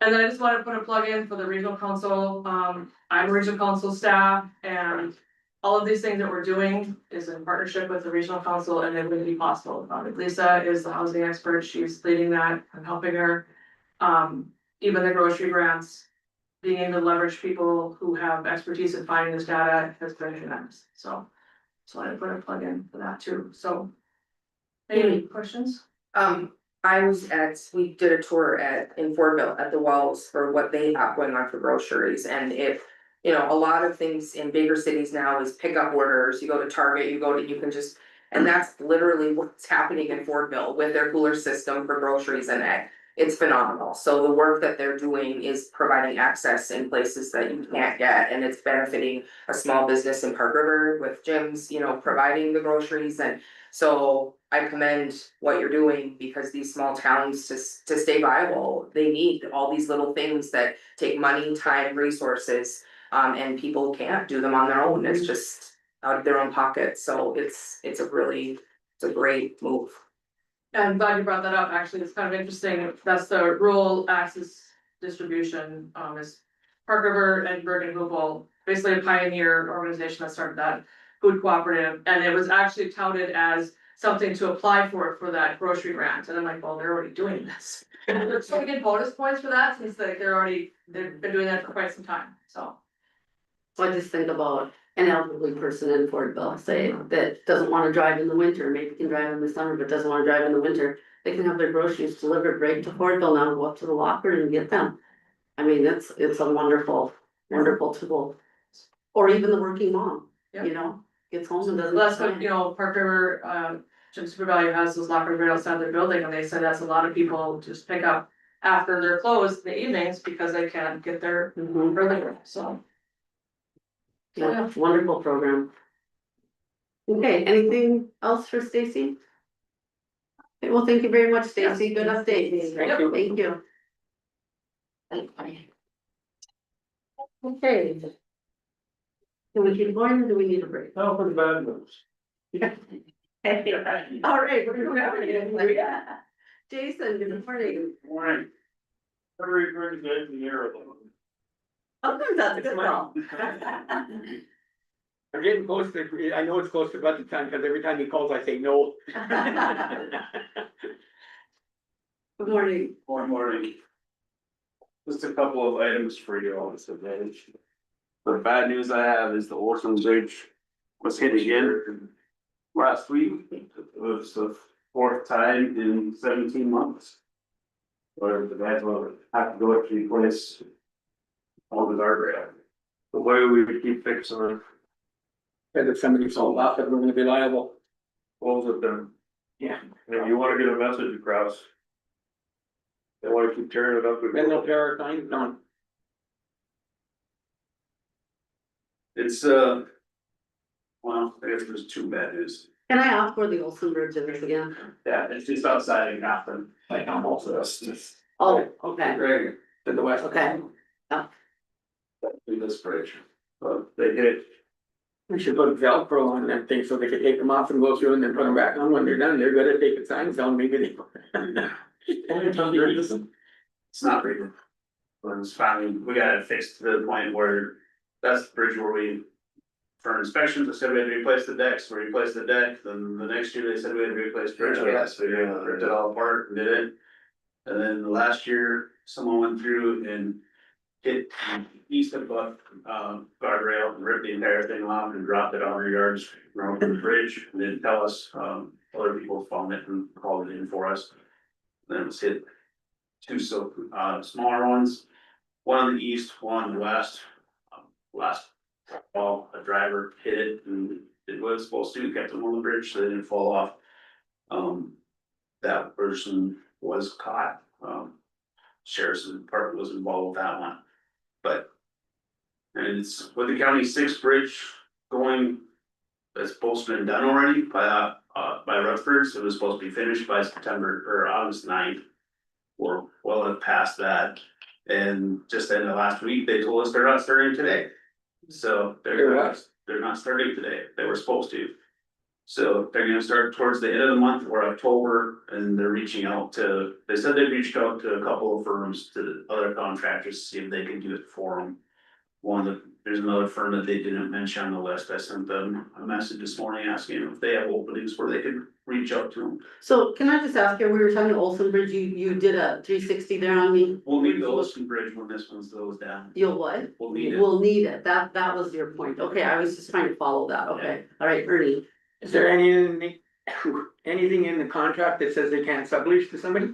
Speaker 2: And then I just want to put a plug in for the regional council. I'm regional council staff, and all of these things that we're doing is in partnership with the regional council, and it wouldn't be possible without it. Lisa is the housing expert. She's leading that. I'm helping her. Even the grocery grants, being able to leverage people who have expertise in finding this data has been tremendous. So I put a plug in for that too. So any questions?
Speaker 7: We did a tour in Fordville at the Wells for what they have going on for groceries, and a lot of things in bigger cities now is pickup orders, you go to Target, and that's literally what's happening in Fordville with their cooler system for groceries and egg. It's phenomenal, so the work that they're doing is providing access in places that you can't get, and it's benefiting a small business in Park River with gyms, providing the groceries. And so I commend what you're doing, because these small towns to stay viable, they need all these little things that take money, time, resources, and people can't do them on their own. It's just out of their own pocket. So it's a great move.
Speaker 2: I'm glad you brought that up, actually, it's kind of interesting, that's the rural access distribution, is Park River, Edinburgh and Google, basically a pioneer organization that started that food cooperative, and it was actually touted as something to apply for that grocery grant, and I'm like, well, they're already doing this. So we get bonus points for that, since they've been doing that for quite some time, so.
Speaker 1: So I just think about an elderly person in Fortville, say, that doesn't wanna drive in the winter, maybe can drive in the summer, but doesn't wanna drive in the winter. They can have their groceries delivered right to Fortville now, go up to the locker and get them. I mean, it's a wonderful, wonderful tool. Or even the working mom, you know, gets home and doesn't.
Speaker 2: Well, that's what, you know, Park River, Jim Super Value has those lockers right outside their building, and they said that's a lot of people just pick up after they're closed in the evenings because they can't get there
Speaker 1: Mhm.
Speaker 2: earlier, so.
Speaker 1: Yeah, wonderful program. Okay, anything else for Stacy? Okay, well, thank you very much, Stacy, good update.
Speaker 4: Thank you.
Speaker 1: Thank you. Okay. Can we keep going, or do we need a break?
Speaker 5: No, for the bad news.
Speaker 1: All right, we're going. Jason, good morning.
Speaker 5: Morning. Very, very good in the air.
Speaker 1: Sometimes that's a good call.
Speaker 4: I'm getting close to, I know it's close to budget time, because every time he calls, I say no.
Speaker 1: Good morning.
Speaker 8: Morning. Just a couple of items for you all this advantage. The bad news I have is the Orson Bridge was hit again last week. It was the fourth time in 17 months. Where the guys will have to go to replace all the guardrail. The way we would keep fixing it,
Speaker 4: And if somebody sold off, then we're gonna be liable.
Speaker 5: Close it then.
Speaker 4: Yeah.
Speaker 5: If you wanna get a message across. They wanna keep tearing it up.
Speaker 4: Then they'll pay our fines on.
Speaker 8: it's well, I guess there's two bad news.
Speaker 1: Can I ask where the Olson Bridge is again?
Speaker 8: Yeah, it's just outside of Gotham, like almost just.
Speaker 1: Oh, okay,
Speaker 8: Right.
Speaker 4: To the west.
Speaker 1: okay.
Speaker 8: In this bridge, but they hit,
Speaker 4: We should put Velcro on that thing so they can take them off and go through and then put them back on when they're done. They're good at taking signs down, maybe they.
Speaker 8: it's not very good. But it's finally, we got it fixed to the point where that's the bridge where we. For inspections, they said we had to replace the decks, we replaced the deck, then the next year they said we had to replace bridge, gas, we ripped it all apart and did it. And then the last year, someone went through and hit east of guardrail and ripped the entire thing off and dropped it 100 yards from the bridge, and didn't tell us, other people found it and called it in for us. Then it was hit two smaller ones, one on the east, one on the west. Last fall, a driver hit it and it was supposed to, kept them on the bridge, so they didn't fall off. That person was caught, sheriff's department was involved with that one, but. And it's with the county 6th bridge going, that's supposed to have been done already by Rutgers, it was supposed to be finished by September or August 9th. We're well past that, and just in the last week, they told us they're not starting today. So they're not starting today, they were supposed to. So they're gonna start towards the end of the month or October, and they're reaching out to, they said they reached out to a couple of firms, to other contractors, to see if they can do it for them. There's another firm that they didn't mention on the list, I sent them a message this morning asking if they have openings where they could reach out to them.
Speaker 1: So can I just ask you, we were talking to Olson Bridge, you did a 360 there on me?
Speaker 8: We'll need the Olson Bridge when this one goes down,
Speaker 1: You'll what?
Speaker 8: we'll need it.
Speaker 1: We'll need it, that was your point, okay, I was just trying to follow that, okay, all right, Ernie.
Speaker 4: Is there anything in the contract that says they can't sublease to somebody?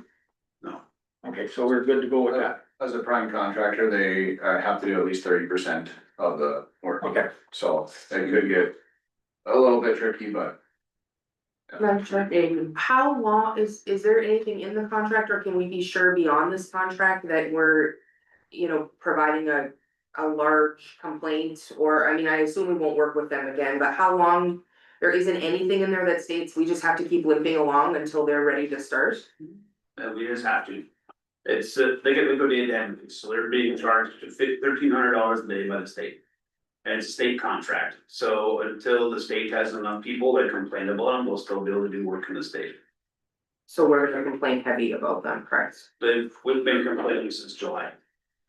Speaker 8: No.
Speaker 4: Okay, so we're good to go with that.
Speaker 9: As a prime contractor, they have to do at least 30% of the work.
Speaker 4: Okay.
Speaker 9: So it could get a little bit tricky, but.
Speaker 7: I'm checking, how long, is there anything in the contract, or can we be sure beyond this contract that we're, you know, providing a large complaint? Or, I mean, I assume we won't work with them again, but how long, there isn't anything in there that states we just have to keep limping along until they're ready to start?
Speaker 8: And we just have to. It's, they get liquidated damages, so they're being charged to $1,300 a day by the state. And it's a state contract, so until the state has enough people that complain about them, they'll still be able to do work in the state.
Speaker 7: So we're gonna complain heavy about them, correct?
Speaker 8: we've been complaining since July.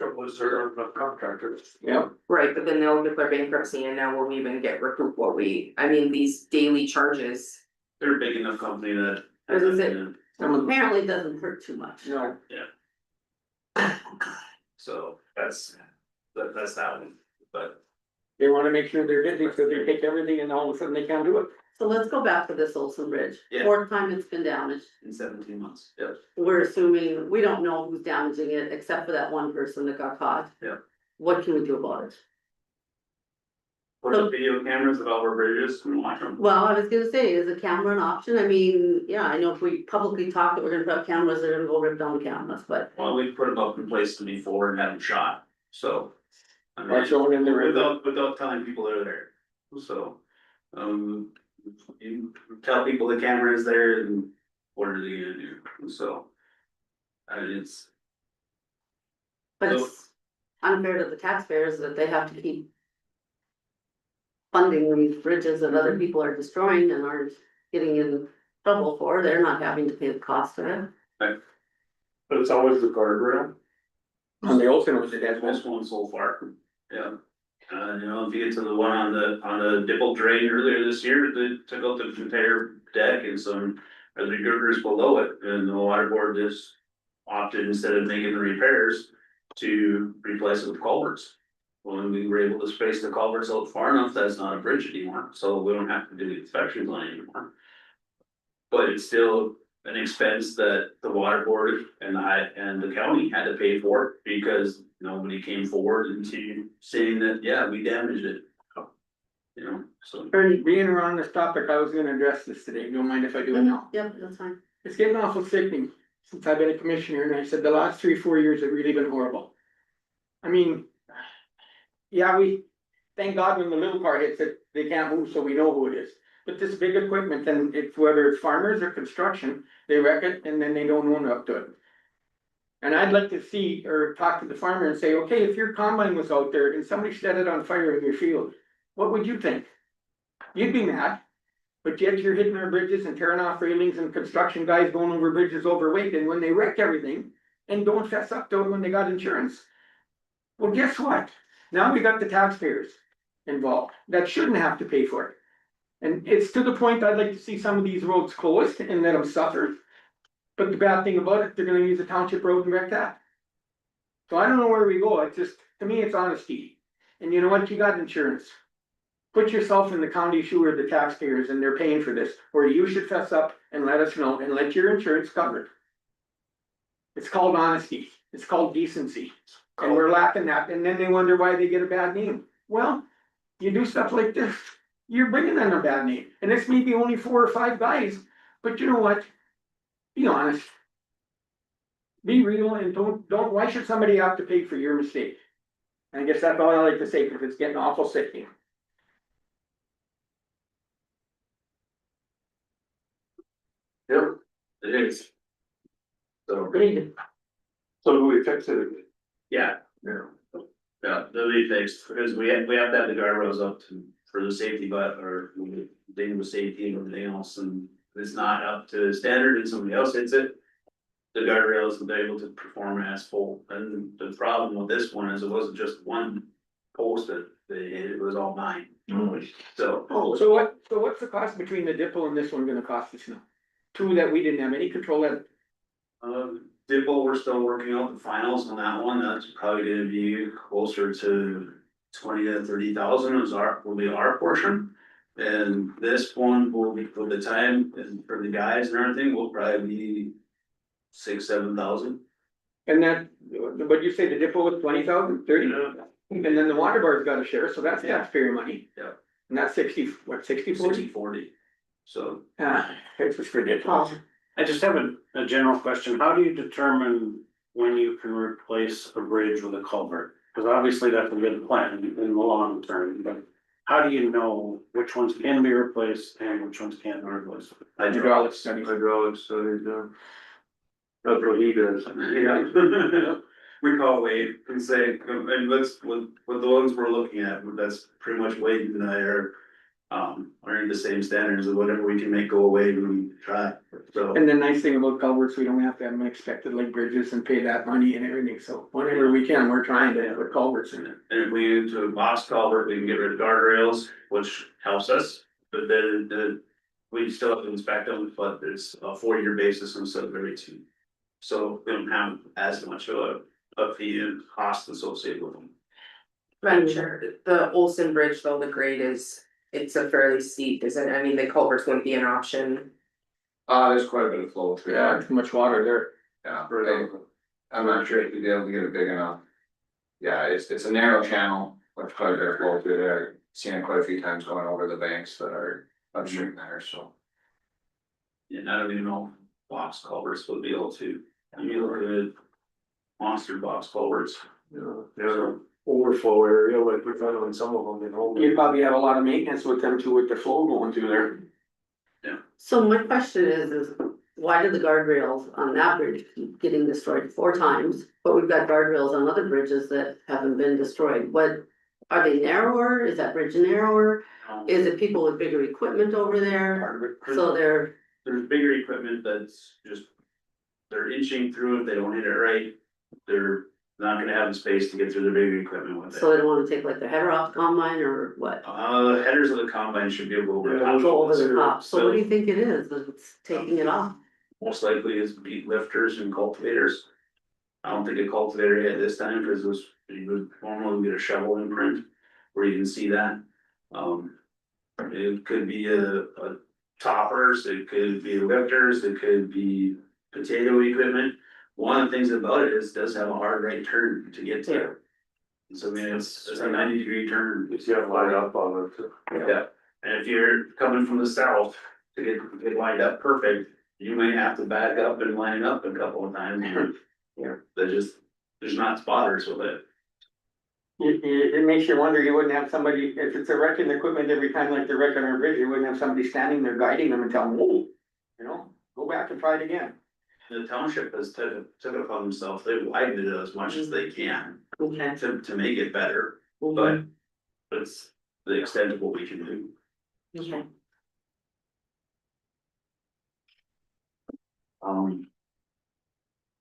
Speaker 5: Was there a contractor?
Speaker 4: Yeah,
Speaker 7: Right, but then they'll declare bankruptcy and now we'll even get recouped what I mean, these daily charges.
Speaker 8: They're a big enough company that.
Speaker 7: What is it?
Speaker 1: Apparently it doesn't hurt too much.
Speaker 4: no,
Speaker 8: So that's that one, but
Speaker 4: they wanna make sure they're busy, so they take everything and all of a sudden they can't do it.
Speaker 1: So let's go back to this Olson Bridge.
Speaker 8: Yeah.
Speaker 1: 4th time it's been damaged.
Speaker 8: in 17 months, yep.
Speaker 1: We're assuming, we don't know who's damaging it except for that one person that got caught.
Speaker 8: Yeah.
Speaker 1: What can we do about it?
Speaker 8: Put up video cameras of all our bridges and watch them.
Speaker 1: Well, I was gonna say, is a camera an option? I mean, yeah, I know if we publicly talk that we're gonna put up cameras, they're gonna go rip down the cameras, but.
Speaker 8: Well, we put them up in place before and had them shot, so. I mean,
Speaker 4: Or showing in the river.
Speaker 8: without telling people they're there, so, you tell people the camera is there and what are they gonna do, so. I mean, it's,
Speaker 1: But it's unfair to the taxpayers that they have to keep funding these bridges that other people are destroying and aren't getting in trouble for. They're not having to pay the cost of it.
Speaker 5: But it's always the guardrail.
Speaker 4: On the Olsen was it as well?
Speaker 8: this one so far, yeah. You know, if you get to the one on the Dipple drain earlier this year, they took out the entire deck and some of the girders below it, and the water board just opted, instead of making the repairs, to replace it with culverts. When we were able to space the culverts out far enough, that's not a bridge anymore, so we don't have to do the inspections on it anymore. But it's still an expense that the water board and the county had to pay for, because nobody came forward into saying that, yeah, we damaged it. You know, so.
Speaker 4: Ernie, being around this topic, I was gonna address this today, don't mind if I do it now.
Speaker 1: Yep, that's fine.
Speaker 4: It's getting awful sickening since I've been a commissioner, and I said the last 3-4 years have really been horrible. I mean. Yeah, thank God when the little car hits it, they can't move, so we know who it is. But this big equipment, and it's whether it's farmers or construction, they wreck it and then they don't own up to it. And I'd like to see or talk to the farmer and say, okay, if your combine was out there and somebody set it on fire in your field, what would you think? You'd be mad, but yet you're hitting our bridges and tearing off railings and construction guys going over bridges overweight, and when they wreck everything and don't fess up to it when they got insurance. Well, guess what? Now we got the taxpayers involved that shouldn't have to pay for it. And it's to the point I'd like to see some of these roads closed and let them suffer. But the bad thing about it, they're gonna use a township road and wreck that. So I don't know where we go, it's just, to me, it's honesty. And you know what, you got insurance. Put yourself in the county shoe or the taxpayers and they're paying for this, or you should fess up and let us know and let your insurance cover it. It's called honesty, it's called decency. And we're lacking that, and then they wonder why they get a bad name. Well, you do stuff like this, you're bringing them a bad name, and it's maybe only 4 or 5 guys, but you know what? Be honest. Be real and don't, why should somebody have to pay for your mistake? I guess that's all I like to say, because it's getting awful sickening.
Speaker 8: Yep, it is. So,
Speaker 5: So do we fix it?
Speaker 8: yeah. Yeah, they'll be fixed, because we have to have the guardrails up for the safety, or dealing with safety and everything else, and if it's not up to standard and somebody else hits it. The guardrails will be able to perform as full, and the problem with this one is it wasn't just one post that they hit, it was all 9. So,
Speaker 4: So what's the cost between the Dipple and this one gonna cost us now? 2 that we didn't have any control of.
Speaker 8: Dipple, we're still working out the finals on that one, that's probably gonna be closer to 20 to 30,000 will be our portion. And this one will be, for the time and for the guys and everything, will probably be 6,000-7,000.
Speaker 4: And that, but you say the Dipple was 20,000, 30? And then the water bar's got a share, so that's taxpayer money.
Speaker 8: Yeah.
Speaker 4: And that's 60, what, 60/40?
Speaker 8: 60/40. So,
Speaker 4: It's just ridiculous.
Speaker 3: I just have a general question. How do you determine when you can replace a bridge with a culvert? Because obviously that's a good plan in the long term, but how do you know which ones can be replaced and which ones can't be replaced?
Speaker 4: Hydraulic studies.
Speaker 5: Hydraulics, that's what he does.
Speaker 8: yeah. We call Wade and say, and let's, with the ones we're looking at, that's pretty much Wade and I are Learning the same standards of whatever we can make go away, we try, so.
Speaker 4: And the nice thing about culverts, we don't have to have them expected like bridges and pay that money and everything, so whenever we can, we're trying to put culverts in it.
Speaker 8: And if we move to a box culvert, we can get rid of guardrails, which helps us, but then we still have to inspect them, but it's a 4-year basis instead of every 2. So we don't have as much of a fee and cost associated with them.
Speaker 7: Madam Chair, the Olson Bridge, though, the grade it's a fairly steep, isn't it? I mean, the culvert's wouldn't be an option.
Speaker 9: There's quite a bit of flow through
Speaker 4: Yeah,
Speaker 9: there,
Speaker 4: too much water there.
Speaker 9: yeah, I'm not sure if you'd be able to get it big enough. Yeah, it's a narrow channel, with quite a bit of flow through there, seen it quite a few times going over the banks that are upstream there, so.
Speaker 8: And I don't even know if box culverts would be able to, you look at monster box culverts.
Speaker 5: There's an overflow area, like we found on some of them in home.
Speaker 4: You probably have a lot of maintenance with them too, with the flow going through there.
Speaker 1: So my question is why do the guardrails on that bridge keep getting destroyed 4 times? But we've got guardrails on other bridges that haven't been destroyed. What, are they narrower? Is that bridge narrower? Is it people with bigger equipment over there?
Speaker 8: Part of it.
Speaker 1: So they're,
Speaker 8: There's bigger equipment that's just, they're inching through it, they don't hit it right. They're not gonna have the space to get through their bigger equipment with
Speaker 1: so
Speaker 8: it.
Speaker 1: they don't wanna take like their header off the combine or what?
Speaker 8: Headers of the combine should be able to go over.
Speaker 5: Yeah,
Speaker 8: top.
Speaker 1: Go over the top. So what do you think it is that's taking it off?
Speaker 8: Most likely is beat lifters and cultivators. I don't think a cultivator hit this time, cause it was, you would normally get a shovel imprint where you can see that. It could be a toppers, it could be lifters, it could be potato equipment. One of the things about it is, it does have a hard right turn to get to. So I mean, it's a 90-degree turn.
Speaker 5: It's got light up on it.
Speaker 8: Yeah, and if you're coming from the south to get lined up perfect, you may have to back up and line up a couple of times. Yeah, there's not spotters with it.
Speaker 4: It makes you wonder, you wouldn't have somebody, if it's a wrecking equipment every time like they're wrecking our bridge, you wouldn't have somebody standing there guiding them and telling them, whoa, you know, go back and try it again.
Speaker 8: The township has took it upon themselves, they widened it as much as they can
Speaker 1: Okay.
Speaker 8: to make it better,
Speaker 1: Mhm.
Speaker 8: but it's the extent of what we can do.
Speaker 1: Okay.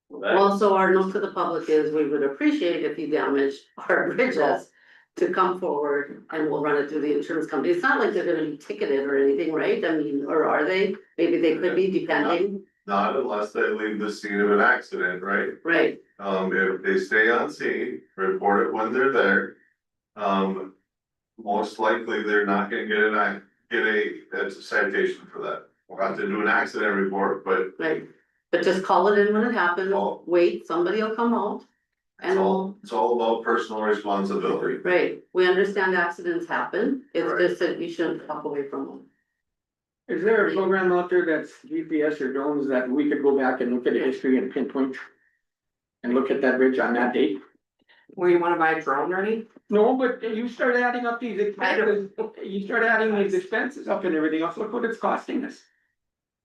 Speaker 8: Well, that-
Speaker 1: Well, so our note to the public is we would appreciate if you damage our bridges to come forward and we'll run it through the insurance company. It's not like they're gonna be ticketed or anything, right? I mean, or are they? Maybe they could be depending,
Speaker 10: Not unless they leave the scene of an accident, right?
Speaker 1: right?
Speaker 10: If they stay on scene, report it when they're there. Most likely they're not gonna get a citation for that. We'll have to do an accident report, but
Speaker 1: Right, but just call it in when it happens,
Speaker 10: Oh.
Speaker 1: wait, somebody will come out. And we'll,
Speaker 10: it's all about personal responsibility.
Speaker 1: right, we understand accidents happen, it's
Speaker 10: Right.
Speaker 1: just that you shouldn't walk away from them.
Speaker 4: Is there a program out there that's GPS or drones that we could go back and look at the history and pinpoint? And look at that bridge on that date?
Speaker 7: Where you wanna buy a drone, Ernie?
Speaker 4: No, but you start adding up these expenses, you start adding these expenses up and everything else, look what it's costing us.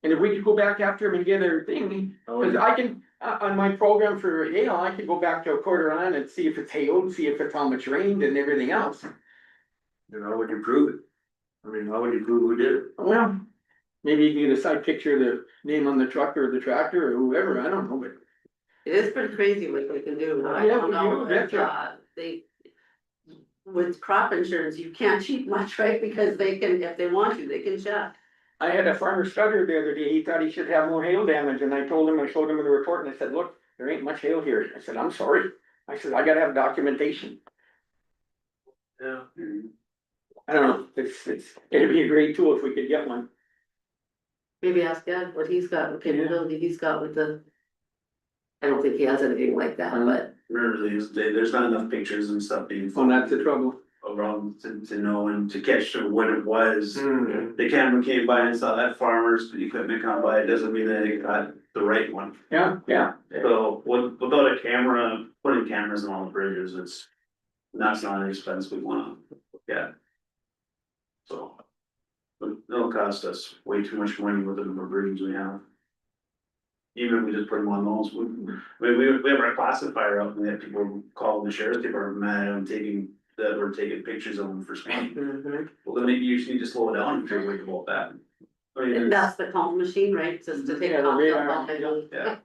Speaker 4: And if we could go back after them and get their thing, cause I can, on my program for hail, I could go back to a quarter line and see if it's hailed, see if it's how much rained and everything else.
Speaker 5: You know, how would you prove it? I mean, how would you prove who did it?
Speaker 4: Well, maybe you can get a side picture of the name on the truck or the tractor or whoever, I don't know, but.
Speaker 1: It is pretty crazy what they can do, I
Speaker 4: Yeah,
Speaker 1: don't know,
Speaker 4: you betcha.
Speaker 1: they. With crop insurance, you can't cheat much, right, because they can, if they want to, they can check.
Speaker 4: I had a farmer stutter the other day, he thought he should have more hail damage, and I told him, I showed him the report, and I said, look, there ain't much hail here, I said, I'm sorry. I said, I gotta have documentation,
Speaker 5: Yeah.
Speaker 4: I don't know, it'd be a great tool if we could get one.
Speaker 1: Maybe ask Ed what he's got, what capability he's got with the. I don't think he has anything like that, but
Speaker 8: Remember, there's not enough pictures and stuff being.
Speaker 4: Well, that's the trouble.
Speaker 8: Around to know and to catch what it was.
Speaker 5: Mhm.
Speaker 8: The camera came by and saw that farmer's equipment come by, it doesn't mean they got the right one.
Speaker 4: Yeah, yeah,
Speaker 8: So without a camera, putting cameras on all the bridges, that's not an expense we wanna look at. So. But it'll cost us way too much money with the number of bridges we have. Even if we just put them on those, we have our classifier up and we have people calling the sheriff's department mad at them taking that were taking pictures of them for speeding.
Speaker 7: Mhm.
Speaker 8: Well, then maybe you just need to slow it down if you're worried about that. I mean,
Speaker 1: And
Speaker 8: there's-
Speaker 1: that's the count machine, right, just to take
Speaker 4: Yeah,
Speaker 1: it
Speaker 4: the
Speaker 1: off
Speaker 4: radar,
Speaker 1: the.
Speaker 8: yeah,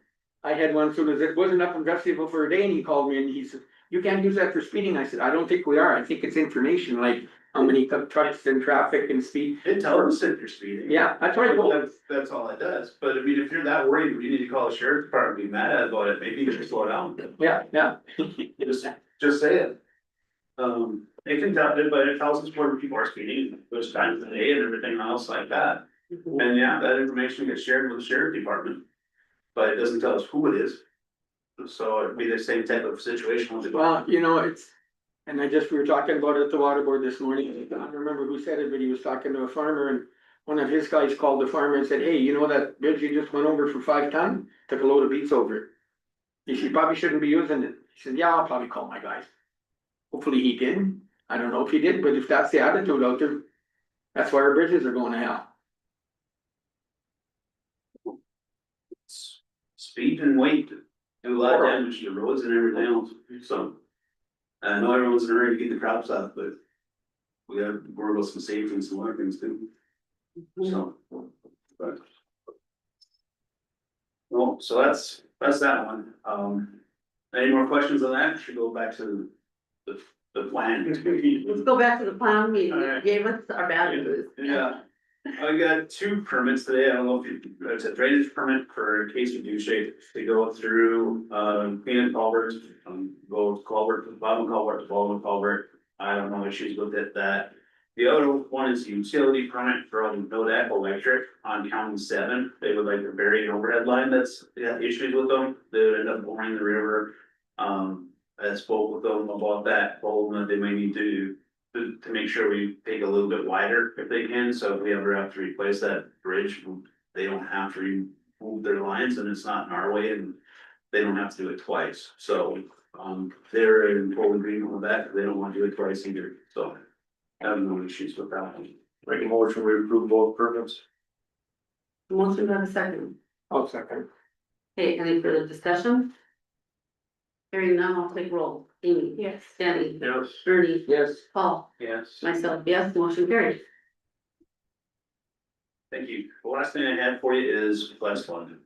Speaker 4: I had one, so it wasn't up investigated for a day, and he called me and he said, you can't use that for speeding. I said, I don't think we are. I think it's information, like how many trucks and traffic and speed.
Speaker 8: it tells us if you're speeding.
Speaker 4: Yeah, that's what I told him.
Speaker 8: That's all it does, but I mean, if you're that worried, you need to call the sheriff's department, be mad about it, maybe you should slow down.
Speaker 4: Yeah, yeah.
Speaker 8: Just say it. It can tell, but it tells us where people are speeding, those times of the day and everything else like that. And yeah, that information gets shared with the sheriff department. But it doesn't tell us who it is. So it'd be the same type of situation with the.
Speaker 4: Well, you know, and we were talking about it at the water board this morning. I don't remember who said it, but he was talking to a farmer and one of his guys called the farmer and said, hey, you know that bridge you just went over for 5 ton? Took a load of beets over it. He said, you probably shouldn't be using it. He said, yeah, I'll probably call my guys. Hopefully he did. I don't know if he did, but if that's the attitude out there, that's why our bridges are going to hell.
Speaker 8: Speed and weight do a lot of damage to the roads and everything else, so. I know everyone's in a hurry to get the crops out, but. We gotta worry about some safety and some other things too, so. But. Well, so that's that one, any more questions on that? Should go back to the plan.
Speaker 1: Let's go back to the plan meeting,
Speaker 8: Alright.
Speaker 1: gave us our values.
Speaker 8: Yeah, I got 2 permits today, I don't know if it's a drainage permit for Casey Duche to go through, clean culverts, go culvert, bottom culvert, bottom culvert. I don't know issues with it, that. The other one is the utility permit from Nodak Electric on County 7, they would like to bury an overhead line that's, got issues with them, they would end up boring the river. I spoke with them about that, told them that they may need to make sure we take a little bit wider if they can, so if we ever have to replace that bridge, they don't have to remove their lines and it's not in our way and they don't have to do it twice, so, they're in full agreement with that, they don't want to do it twice either, so. I have no issues with that one.
Speaker 5: Make a motion, we approve both permits.
Speaker 1: Motion got a second.
Speaker 4: I'll second.
Speaker 1: Okay, any further discussion? Hearing none, I'll take roll. Amy?
Speaker 6: Yes.
Speaker 1: Danny?
Speaker 5: Yes.
Speaker 1: Bernie?
Speaker 4: Yes.
Speaker 1: Paul?
Speaker 8: Yes.
Speaker 1: Myself, yes, motion carried.
Speaker 8: Thank you. The last thing I had for you is West London.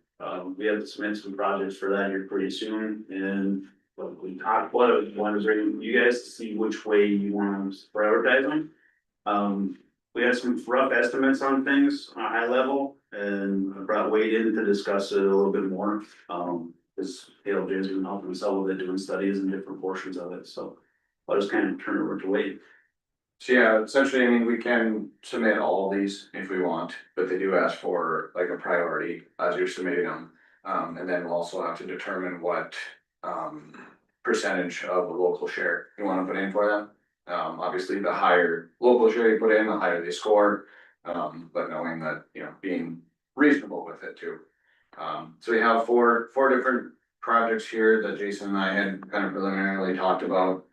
Speaker 8: We have to submit some projects for that here pretty soon and what we talked, what I wanted to bring you guys to see which way you want to prioritize them. We had some rough estimates on things on a high level and I brought Wade in to discuss it a little bit more. Cause ALJ's been helping us out with it, doing studies in different portions of it, so I'll just kind of turn it over to Wade.
Speaker 9: So yeah, essentially, I mean, we can submit all of these if we want, but they do ask for like a priority as you're submitting them. And then we'll also have to determine what percentage of the local share you wanna put in for them. Obviously, the higher local share you put in, the higher they score, but knowing that, you know, being reasonable with it too. So we have four different projects here that Jason and I had kind of preliminarily talked about.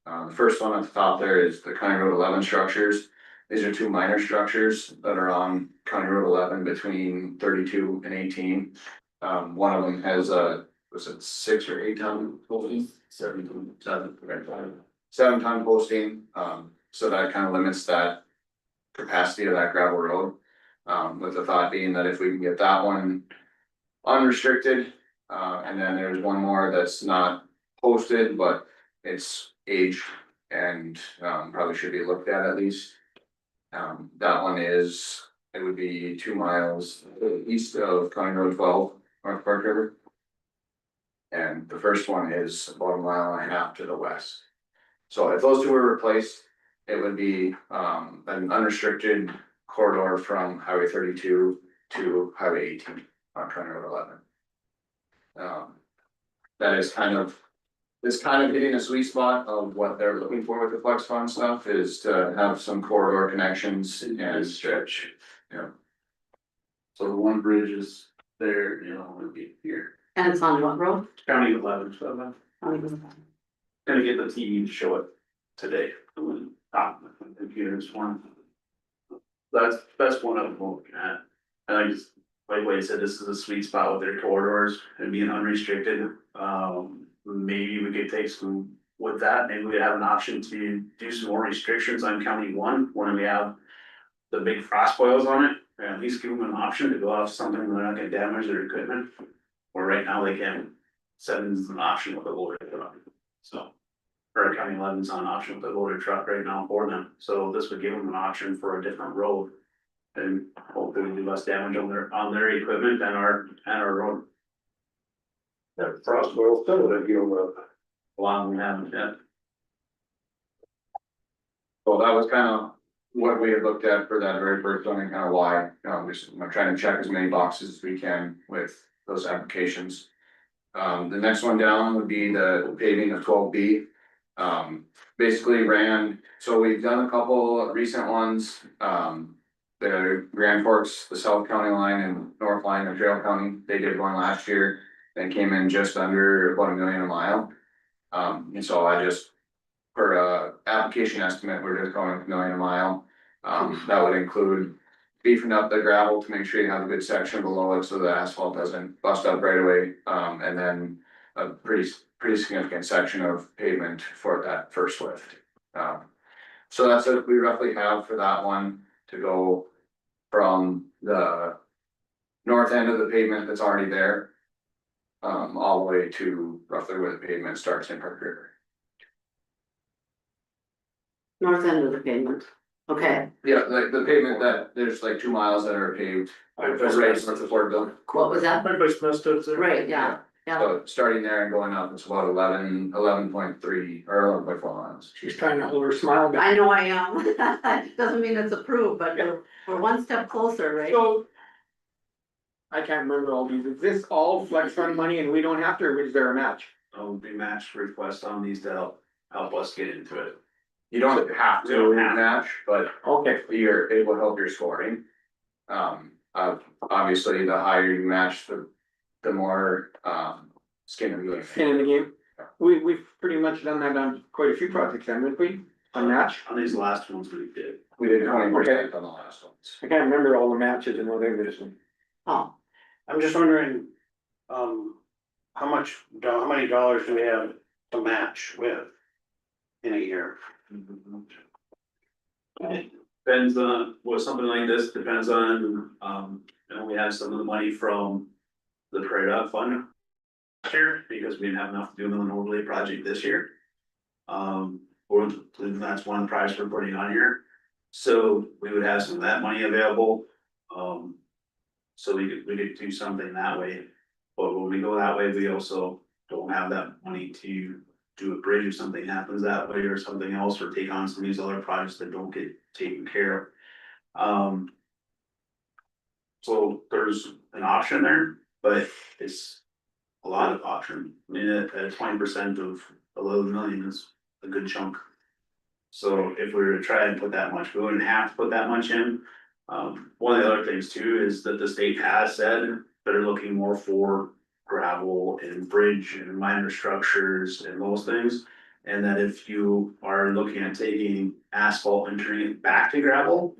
Speaker 9: The first one at the top there is the County Road 11 structures. These are 2 minor structures that are on County Road 11 between 32 and 18. One of them has was it 6 or 8 ton posting? 7 ton posting, so that kind of limits that capacity of that gravel road. With the thought being that if we can get that one unrestricted, and then there's one more that's not posted, but it's aged and probably should be looked at least. That one is, it would be 2 miles east of County Road 12, North Park River. And the first one is about 1.5 miles to the west. So if those 2 were replaced, it would be an unrestricted corridor from Highway 32 to Highway 18 on County Road 11. That is kind of hitting a sweet spot of what they're looking for with the flex fund stuff, is to have some corridor connections and stretch, you know.
Speaker 8: So the one bridge is there, you know, would be here,
Speaker 1: And it's on what road?
Speaker 8: County 11, so I'm gonna get the TV to show it today. I'm gonna top my computer's one. That's one of them we're looking at. And I just, like Wade said, this is a sweet spot with their corridors and being unrestricted. Maybe we could take some with that, maybe we have an option to do some more restrictions on County One when we have the big frost boils on it, or at least give them an option to go off something where they're not gonna damage their equipment. Or right now they can, 7's an option with a loader truck, so. Or County 11's on option with a loader truck right now for them, so this would give them an option for a different road. And hopefully do less damage on their equipment and our road.
Speaker 5: That frost boil still would give them a.
Speaker 8: Along we haven't yet.
Speaker 9: Well, that was kind of what we had looked at for that very first one and kind of why, just I'm trying to check as many boxes as we can with those applications. The next one down would be the paving of 12B. Basically so we've done a couple recent ones, the Grand Forks, the South County line and North line of Trail County, they did one last year. Then came in just under about $1 million a mile. And so I just, for application estimate, we're just going with $1 million a mile. That would include beefing up the gravel to make sure you have a good section below it so the asphalt doesn't bust up right away. And then a pretty significant section of pavement for that first lift. So that's what we roughly have for that one to go from the north end of the pavement that's already there. All the way to roughly where the pavement starts in Park River.
Speaker 1: North end of the pavement, okay,
Speaker 9: Yeah, like the pavement that, there's like 2 miles that are paved. Right north of Portville.
Speaker 1: what was that?
Speaker 5: Right by Smith's there.
Speaker 1: Right, yeah, yeah,
Speaker 9: So starting there and going up, it's about 11.3 or 11.4 miles.
Speaker 4: She's trying to hold her smile back.
Speaker 1: I know I am, doesn't mean it's approved, but we're one step closer, right?
Speaker 4: So. I can't remember all these, is this all flex fund money and we don't have to, or is there a match?
Speaker 8: We match requests on these to help us get into it.
Speaker 9: You don't have
Speaker 8: We don't
Speaker 9: to
Speaker 8: have to.
Speaker 9: match, but
Speaker 4: Okay,
Speaker 9: you're, it will help your scoring. Obviously, the higher you match, the more, skin in the game.
Speaker 4: skin in the game. We've pretty much done that on quite a few projects, haven't we? A match?
Speaker 8: On these last ones we did.
Speaker 9: We did 20% on the last ones.
Speaker 4: I can't remember all the matches and whatever this one.
Speaker 1: Oh,
Speaker 3: I'm just wondering, how many dollars do we have to match with in a year?
Speaker 8: Depends on, something like this depends on, we have some of the money from the Prairie Dog Fund here, because we didn't have enough to do an overlay project this year. Or that's one price we're putting on here, so we would have some of that money available. So we could do something that way, but when we go that way, we also don't have that money to do a bridge if something happens that way or something else, or take on some of these other projects that don't get taken care of. So there's an option there, but it's a lot of option. I mean, at 20% of 11 million is a good chunk. So if we were to try and put that much, we wouldn't have to put that much in. One of the other things too is that the state has said they're looking more for gravel and bridge and minor structures and those things. And that if you are looking at taking asphalt and turning it back to gravel,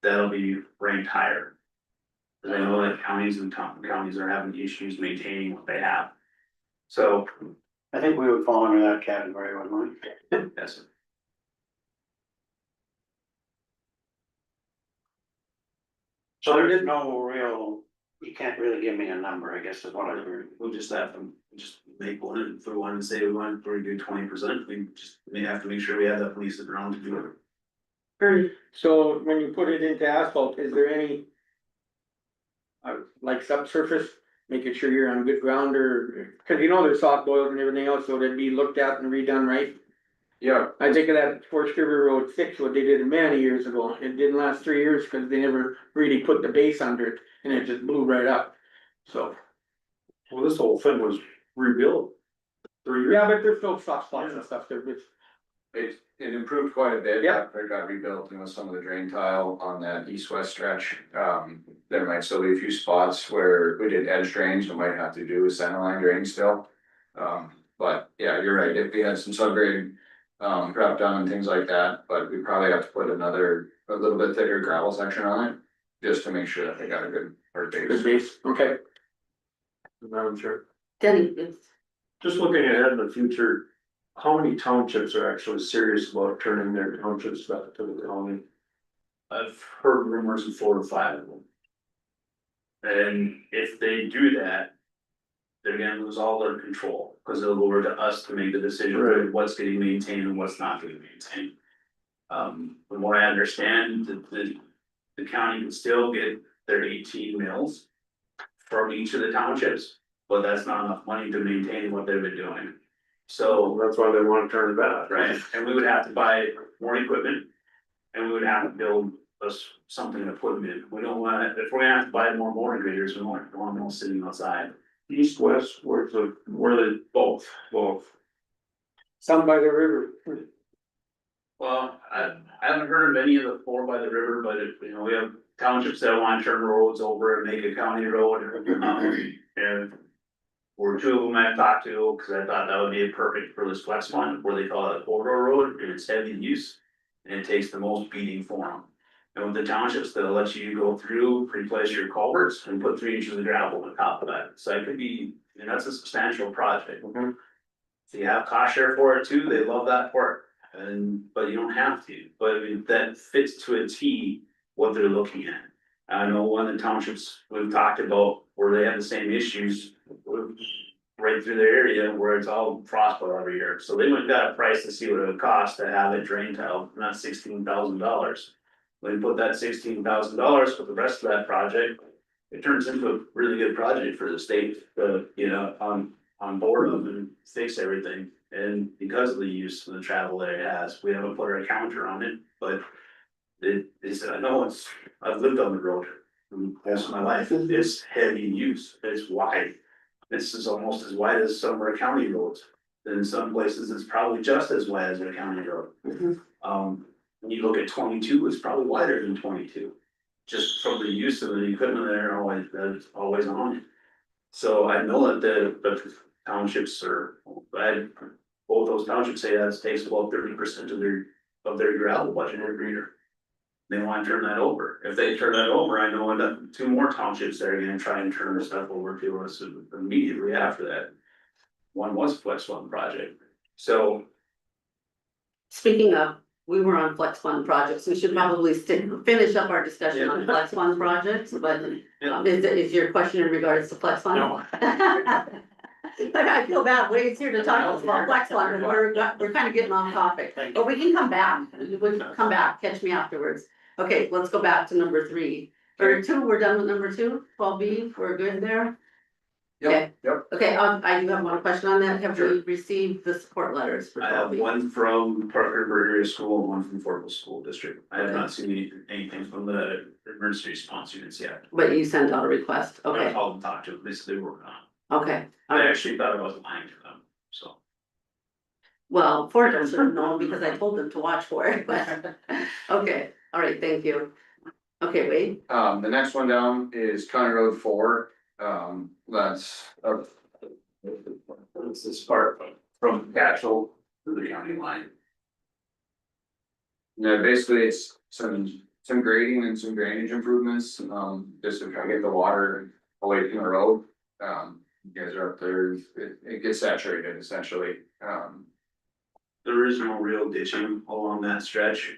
Speaker 8: that'll be ranked higher. Cause I know that counties are having issues maintaining what they have. So,
Speaker 3: I think we would fall under that category, wouldn't we?
Speaker 8: yes.
Speaker 3: So there's no real, you can't really give me a number, I guess is what I heard.
Speaker 8: We'll just have to make one, and if we want to say we want to do 20%, we just may have to make sure we have that police around to do it.
Speaker 1: very,
Speaker 4: So when you put it into asphalt, is there any? Like subsurface, making sure you're on good ground or, cause you know there's soft boils and everything else, so it'd be looked at and redone, right?
Speaker 9: Yeah,
Speaker 4: I think of that Forest River Road 6, what they did many years ago, it didn't last 3 years, cause they never really put the base under it, and it just blew right up. So,
Speaker 5: Well, this whole thing was rebuilt 3 years.
Speaker 4: yeah, but there's still soft spots and stuff there, but.
Speaker 9: it improved quite a bit.
Speaker 4: Yeah.
Speaker 9: After it got rebuilt and with some of the drain tile on that east-west stretch. There might still be a few spots where we did edge drains, we might have to do a center line drain still. But yeah, you're right, if we had some subgrade, drop down and things like that, but we probably have to put a little bit thicker gravel section on it. Just to make sure that they got a good hard
Speaker 4: Good
Speaker 9: base.
Speaker 4: base, okay.
Speaker 5: Madam Chair,
Speaker 1: Denny, it's,
Speaker 5: just looking ahead in the future, How many townships are actually serious about turning their townships back to the county?
Speaker 8: I've heard rumors of 4 or 5 of them. And if they do that, they're gonna lose all their control, cause it'll go over to us to make the decision of what's getting maintained and what's not getting maintained. From what I understand, the county can still get their 18 mills from each of the townships, but that's not enough money to maintain what they've been doing. So,
Speaker 5: That's why they wanna turn it back.
Speaker 8: right, and we would have to buy more equipment. And we would have to build us something to put them in. We don't wanna, if we're gonna have to buy more motor graders, we want them all sitting outside.
Speaker 5: East, west, where the,
Speaker 8: Both.
Speaker 5: both.
Speaker 4: Some by the river.
Speaker 8: Well, I haven't heard of any of the 4 by the river, but if, you know, we have townships that wanna turn roads over and make a county road. And or 2 of them I've talked to, cause I thought that would be perfect for this flex one, where they call it a corridor road, and it's heavy use. And it takes the most beating for them. And with the townships, they'll let you go through, replace your culverts and put 3 inches of gravel on top of that. So it could be, and that's a substantial project.
Speaker 5: Mhm.
Speaker 8: So you have cost share for it too, they love that part, but you don't have to, but I mean, that fits to a T what they're looking at. I know one of the townships we've talked about where they have the same issues right through their area where it's all frostbite every year. So they went and got a price to see what it would cost to have it drain tile, and that's $16,000. When you put that $16,000 for the rest of that project, it turns into a really good project for the state, on board of and fix everything. And because of the use of the travel that it has, we haven't put our counter on it, but it is, I've lived on the road. Most of my life, it's heavy use, it's wide. This is almost as wide as some of our county roads. In some places, it's probably just as wide as a county road. When you look at 22, it's probably wider than 22. Just from the use of the equipment that's always on. So I know that the townships both those townships say that it takes about 30% of their gravel budget every year. They wanna turn that over. If they turn that over, I know that 2 more townships that are gonna try and turn the stuff over to us immediately after that. One was Flex One project, so.
Speaker 1: Speaking of, we were on Flex Fund projects, we should probably finish up our discussion on Flex Fund projects, but is your question in regards to Flex Fund?
Speaker 3: No.
Speaker 1: Like, I feel bad, Wade's here to talk about Flex Fund, and we're kind of getting off topic, but we can come back, catch me afterwards. Okay, let's go back to number 3, or 2, we're done with number 2, 12B, we're good there? Okay.
Speaker 9: Yep.
Speaker 1: Okay, I do have one question on that, have we
Speaker 8: Sure.
Speaker 1: received the support letters for
Speaker 8: I have
Speaker 1: 12B?
Speaker 8: one from Parker Area School and one from Fortville School District. I have not seen anything from the emergency response units yet.
Speaker 1: But you sent out a request,
Speaker 8: I
Speaker 1: okay,
Speaker 8: called and talked to them, they said they were working on it.
Speaker 1: okay.
Speaker 8: I actually thought I was lying to them, so.
Speaker 1: Well, Fort should have known because I told them to watch for it, but, okay, all right, thank you. Okay, Wade,
Speaker 9: The next one down is County Road 4, that's,
Speaker 8: It's this part from Catchell to the county line.
Speaker 9: basically it's some grading and some drainage improvements, just to try to get the water away from the road. You guys are up there, it gets saturated essentially,
Speaker 8: There is no real ditching along that stretch.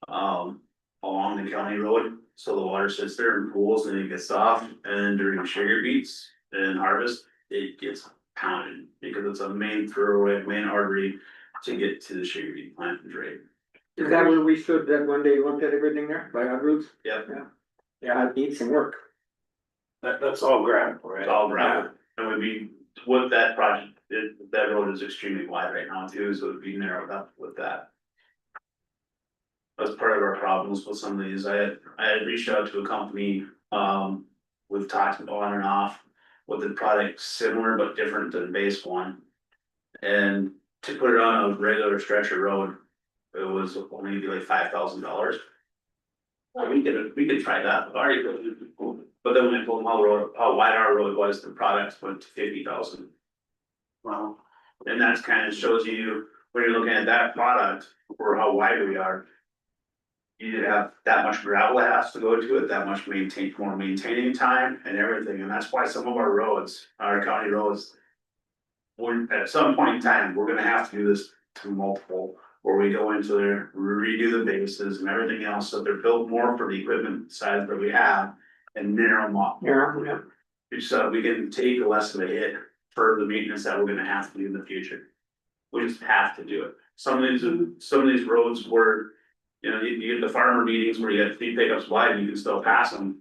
Speaker 8: Along the county road, so the water sits there in pools and it gets soft, and during sugar beets and harvest, it gets pounded. Because it's a main thoroughway, main artery to get to the sugar beet plant and drain.
Speaker 4: Is that where we stood that one day, looked at everything there, by our roots?
Speaker 8: Yep.
Speaker 4: Yeah, it needs some work.
Speaker 3: That's all gravel, right?
Speaker 8: It's all gravel, and would be, with that project, that road is extremely wide right now too, so it would be narrowed up with that. That's part of our problems with some of these, I had reached out to a company, we've talked on and off. With the product similar but different than base one. And to put it on a regular stretcher road, it was only maybe like $5,000. We could try that, but then when I told them how wide our road was, the product went to 50,000.
Speaker 3: Wow.
Speaker 8: And that's kind of shows you, when you're looking at that product, or how wide we are. You have that much gravel that has to go to it, that much more maintaining time and everything, and that's why some of our roads, our county roads. when, at some point in time, we're gonna have to do this to multiple. Where we go into there, redo the bases and everything else, so they're built more for the equipment size that we have. And narrow them up,
Speaker 4: Yeah,
Speaker 8: so we can take less of a hit for the maintenance that we're gonna have to do in the future. We just have to do it. Some of these roads where, you know, you get the farmer meetings where you got 3 pickups wide and you can still pass them.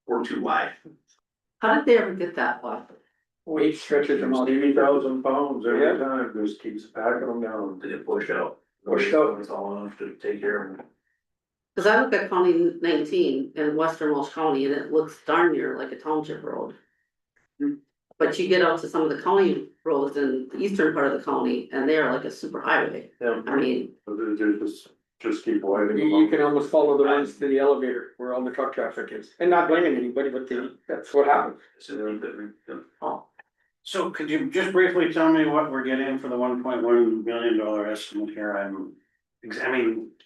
Speaker 8: We're too wide.
Speaker 1: How did they ever get that wide?
Speaker 4: weight stretches them out.
Speaker 5: 80,000 pounds
Speaker 4: Yeah.
Speaker 5: every time, just keeps packing them down.
Speaker 8: They get pushed out.
Speaker 4: Pushed out.
Speaker 8: It's all enough to take care of them.
Speaker 1: Cause I look at County 19 in Western Walsh County and it looks darn near like a township road.
Speaker 4: Hmm.
Speaker 1: But you get out to some of the county roads in the eastern part of the county and they are like a super highway.
Speaker 5: Yeah.
Speaker 1: I mean,
Speaker 5: They just keep widening
Speaker 4: You
Speaker 5: them
Speaker 4: can almost follow the ones to the elevator where all the truck traffic is, and not blaming anybody, but that's what happens.
Speaker 3: So could you just briefly tell me what we're getting for the $1.1 million estimate here? I mean,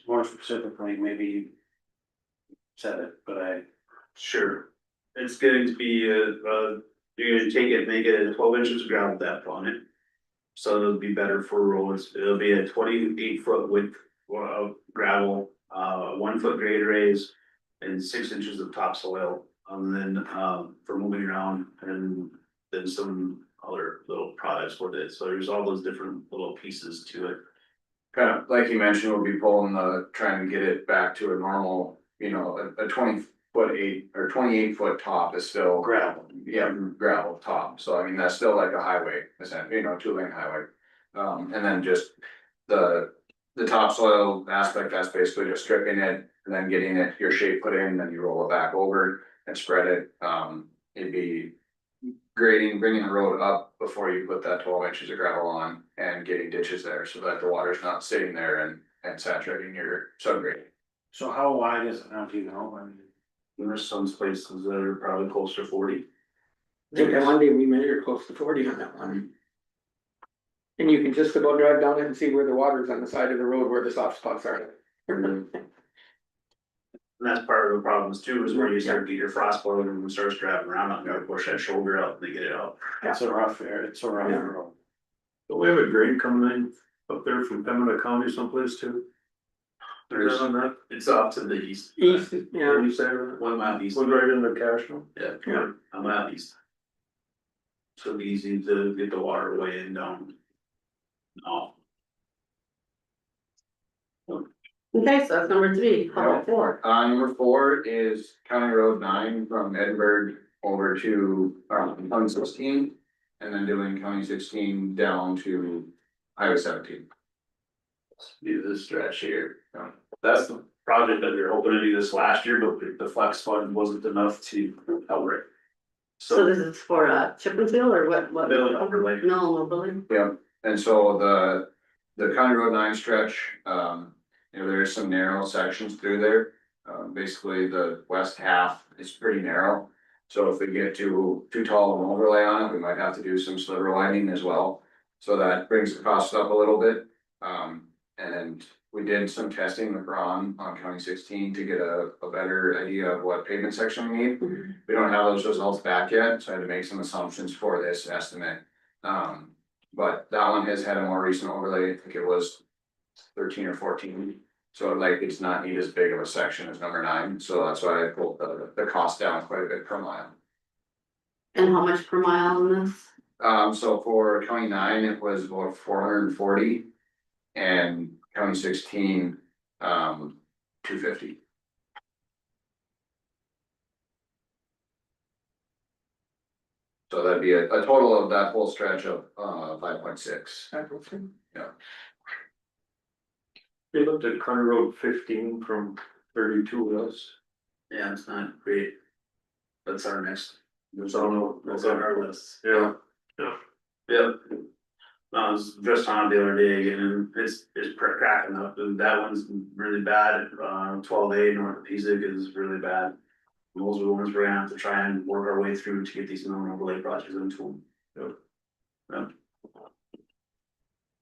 Speaker 3: more specifically, maybe you said it, but
Speaker 8: Sure, it's going to be, you're gonna take it, make it a 12 inches of gravel depth on it. So it'll be better for roads, it'll be a 28-foot width of gravel, 1 foot grade raise. And 6 inches of topsoil, and then, for moving around, and then some other little products with it, so there's all those different little pieces to it.
Speaker 9: Kind of, like you mentioned, we'll be trying to get it back to a normal, you know, a 28-foot top is still.
Speaker 3: gravel.
Speaker 9: Yeah, gravel top, so I mean, that's still like a highway, essentially, you know, 2-lane highway. And then just the topsoil aspect, that's basically just stripping it and then getting it, your shape put in, then you roll it back over and spread it. It'd be grading, bringing the road up before you put that 12 inches of gravel on and getting ditches there so that the water's not sitting there and saturating your subgrade.
Speaker 3: So how wide is it now, do you know? I mean,
Speaker 8: There's some places that are probably close to 40.
Speaker 4: I think that one day we measured close to 40 on that one. And you can just about drive down it and see where the water's on the side of the road where the soft spots are.
Speaker 8: And that's part of the problems too, is where you start to get your frost boiling and it starts driving around, I'm gonna push that shoulder out and they get it out.
Speaker 3: It's a rough area, it's a rough
Speaker 4: Yeah.
Speaker 3: road.
Speaker 5: But we have a grade coming in up there from Pembina County someplace too.
Speaker 8: There's,
Speaker 5: On that,
Speaker 8: it's off to the east.
Speaker 4: East,
Speaker 5: what
Speaker 4: yeah,
Speaker 5: do you say, was
Speaker 8: 1 mile east.
Speaker 5: right in the Cashel?
Speaker 8: Yeah,
Speaker 4: Yeah.
Speaker 8: a mile east. So it'd be easy to get the water away and down. No.
Speaker 1: okay, so that's number 3, how about 4?
Speaker 9: Number 4 is County Road 9 from Edinburgh over to, County 16. And then doing County 16 down to Highway 17.
Speaker 8: Do this stretch here. That's the project that we were hoping to do this last year, but the flex fund wasn't enough to cover it.
Speaker 1: So this is for chip and seal or what?
Speaker 8: Mill overlay.
Speaker 1: Mill overlay.
Speaker 9: And so the County Road 9 stretch, you know, there's some narrow sections through there. Basically, the west half is pretty narrow. So if we get too tall of an overlay on it, we might have to do some sliver lining as well. So that brings the cost up a little bit. And we did some testing with Ron on County 16 to get a better idea of what pavement section we need. We don't have those results back yet, so I had to make some assumptions for this estimate. But that one has had a more recent overlay, I think it was 13 or 14. So like, it's not need as big of a section as number 9, so that's why I pulled the cost down quite a bit per mile.
Speaker 1: And how much per mile on this?
Speaker 9: So for County 9, it was about 440. And County 16, 250. So that'd be a total of that whole stretch of 5.6.
Speaker 5: They looked at County Road 15 from 32 west.
Speaker 8: Yeah, it's not great. That's our next,
Speaker 5: It's on,
Speaker 8: that's on our list.
Speaker 5: yeah,
Speaker 8: Yep. I was just on it the other day and it's cracking up, and that one's really bad, 12A North of Pisic is really bad. Those are the ones we're gonna have to try and work our way through to get these mill overlay projects into them.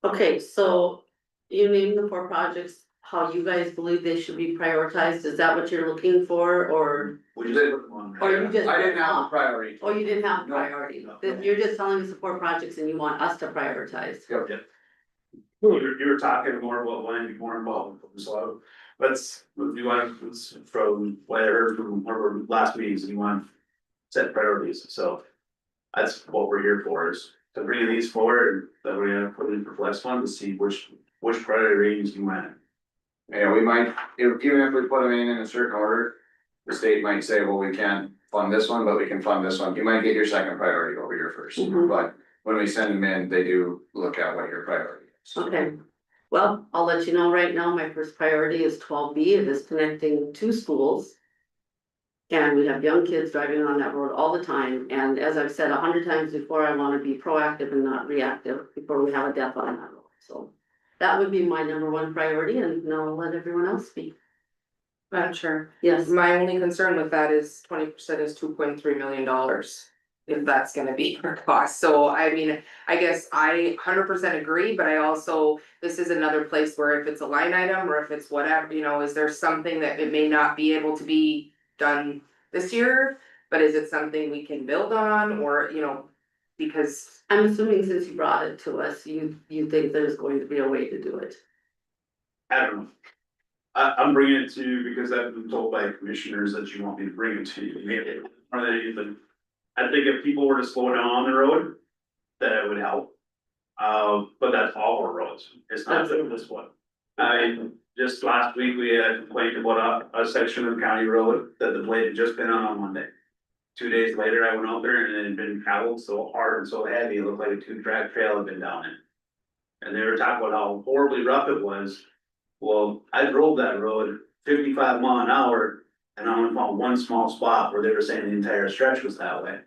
Speaker 1: Okay, so you named the 4 projects. how you guys believe they should be prioritized? Is that what you're looking for, or
Speaker 8: We just put them on.
Speaker 1: or you just?
Speaker 9: I didn't have a priority.
Speaker 1: Or you didn't have a
Speaker 9: No.
Speaker 1: priority? Then you're just telling me support projects and you want us to prioritize?
Speaker 8: You were talking more about wanting to be more involved, so let's, you want, from what I heard from our last meetings, you want. Set priorities, so. That's what we're here for, is to bring these forward, that we're gonna put in for flex fund to see which priority range you want.
Speaker 9: Yeah, we might, even if we put them in a certain order, the state might say, well, we can't fund this one, but we can fund this one. You might get your second priority over your first,
Speaker 1: Mhm.
Speaker 9: but when we send them in, they do look at what your priority is.
Speaker 1: Okay, well, I'll let you know right now, my first priority is 12B. It is connecting two schools. And we have young kids driving on that road all the time, and as I've said 100 times before, I wanna be proactive and not reactive before we have a death on that road, so. That would be my number one priority, and now I'll let everyone else speak.
Speaker 7: Madam Chair,
Speaker 1: Yes,
Speaker 7: my only concern with that is 20% is $2.3 million. If that's gonna be our cost, so I mean, I guess I 100% agree, but I also, this is another place where if it's a line item or if it's whatever, you know, is there something that it may not be able to be done this year? But is it something we can build on, or, you know, because
Speaker 1: I'm assuming since you brought it to us, you think there's going to be a way to do it.
Speaker 8: I don't know. I'm bringing it to you because I've been told by commissioners that you want me to bring it to you, maybe, more than anything. I think if people were to slow down on the road, that it would help. But that's all our roads, it's not just this one. Just last week, we had a complaint about a section of county road that the blade had just been on Monday. 2 days later, I went out there and it had been traveled so hard and so heavy, it looked like a 2-track trail had been down it. And they were talking about how horribly rough it was. Well, I drove that road 55 mile an hour and I only found one small spot where they were saying the entire stretch was that way.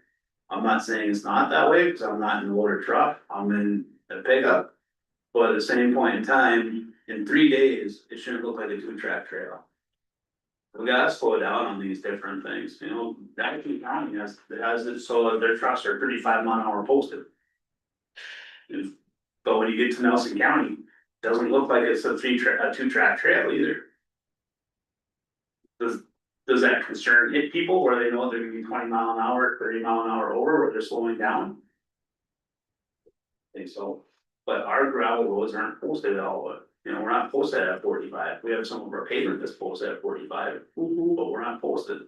Speaker 8: I'm not saying it's not that way, because I'm not in a loader truck, I'm in a pickup. But at the same point in time, in 3 days, it shouldn't look like a 2-track trail. We gotta slow down on these different things, you know, Dickie County has it so that their trucks are 35 mile an hour posted. But when you get to Nelson County, doesn't look like it's a 2-track trail either. Does that concern hit people where they know they're gonna be 20 mile an hour, 30 mile an hour over, where they're slowing down? I think so, but our gravel roads aren't posted at all, you know, we're not posted at 45, we have some of our pavement that's posted at 45,
Speaker 1: Mhm.
Speaker 8: but we're not posted.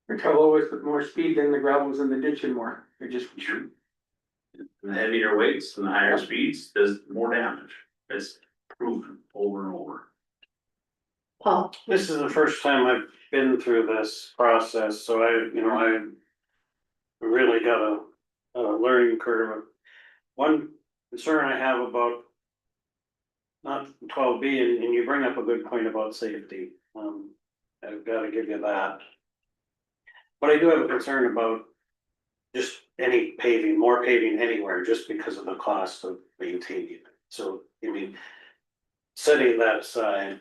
Speaker 4: The trouble with more speed than the gravel's in the ditch and more, it just.
Speaker 8: And the heavier weights and the higher speeds does more damage, it's proven over and over.
Speaker 1: Paul,
Speaker 3: This is the first time I've been through this process, so I really got a learning curve. One concern I have about not 12B, and you bring up a good point about safety, I've gotta give you that. But I do have a concern about just any paving, more paving anywhere, just because of the cost of maintaining it. So, I mean, setting that aside,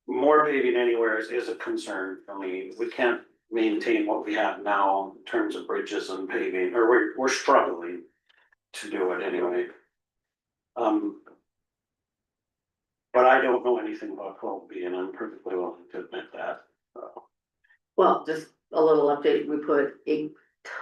Speaker 3: more paving anywhere is a concern for me. We can't maintain what we have now in terms of bridges and paving, or we're struggling to do it anyway. But I don't know anything about 12B, and I'm perfectly willing to admit that.
Speaker 1: well, just a little update, we put a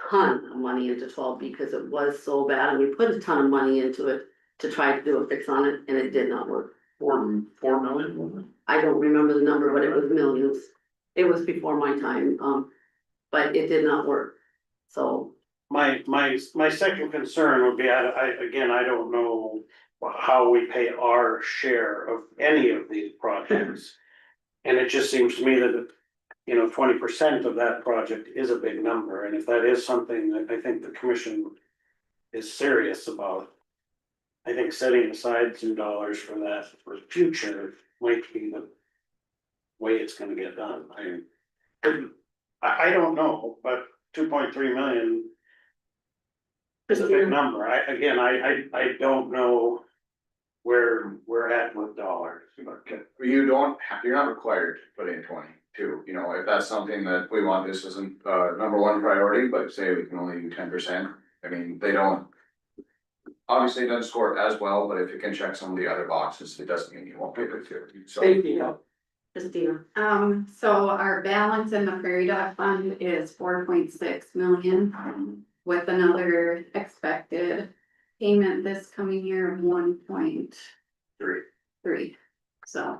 Speaker 1: ton of money into 12B because it was so bad, and we put a ton of money into it to try to do a fix on it, and it did not work.
Speaker 5: 4 million, wasn't it?
Speaker 1: I don't remember the number, but it was millions. It was before my time, but it did not work, so.
Speaker 3: My second concern would be, I don't know how we pay our share of any of these projects. And it just seems to me that, 20% of that project is a big number, and if that is something that I think the commission is serious about, I think setting aside some dollars for that for the future might be the way it's gonna get done. I don't know, but 2.3 million is a big number. I don't know where we're at with dollars.
Speaker 9: You don't have, you're not required to put in 22, if that's something that we want, this isn't number one priority, but say we can only do 10%. I mean, they don't. obviously it doesn't score as well, but if it can check some of the other boxes, it doesn't mean you won't be able to. So,
Speaker 4: Safety, yeah.
Speaker 1: Christina,
Speaker 6: So our balance in the prairie dog fund is 4.6 million. With another expected payment this coming year of 1.3. So.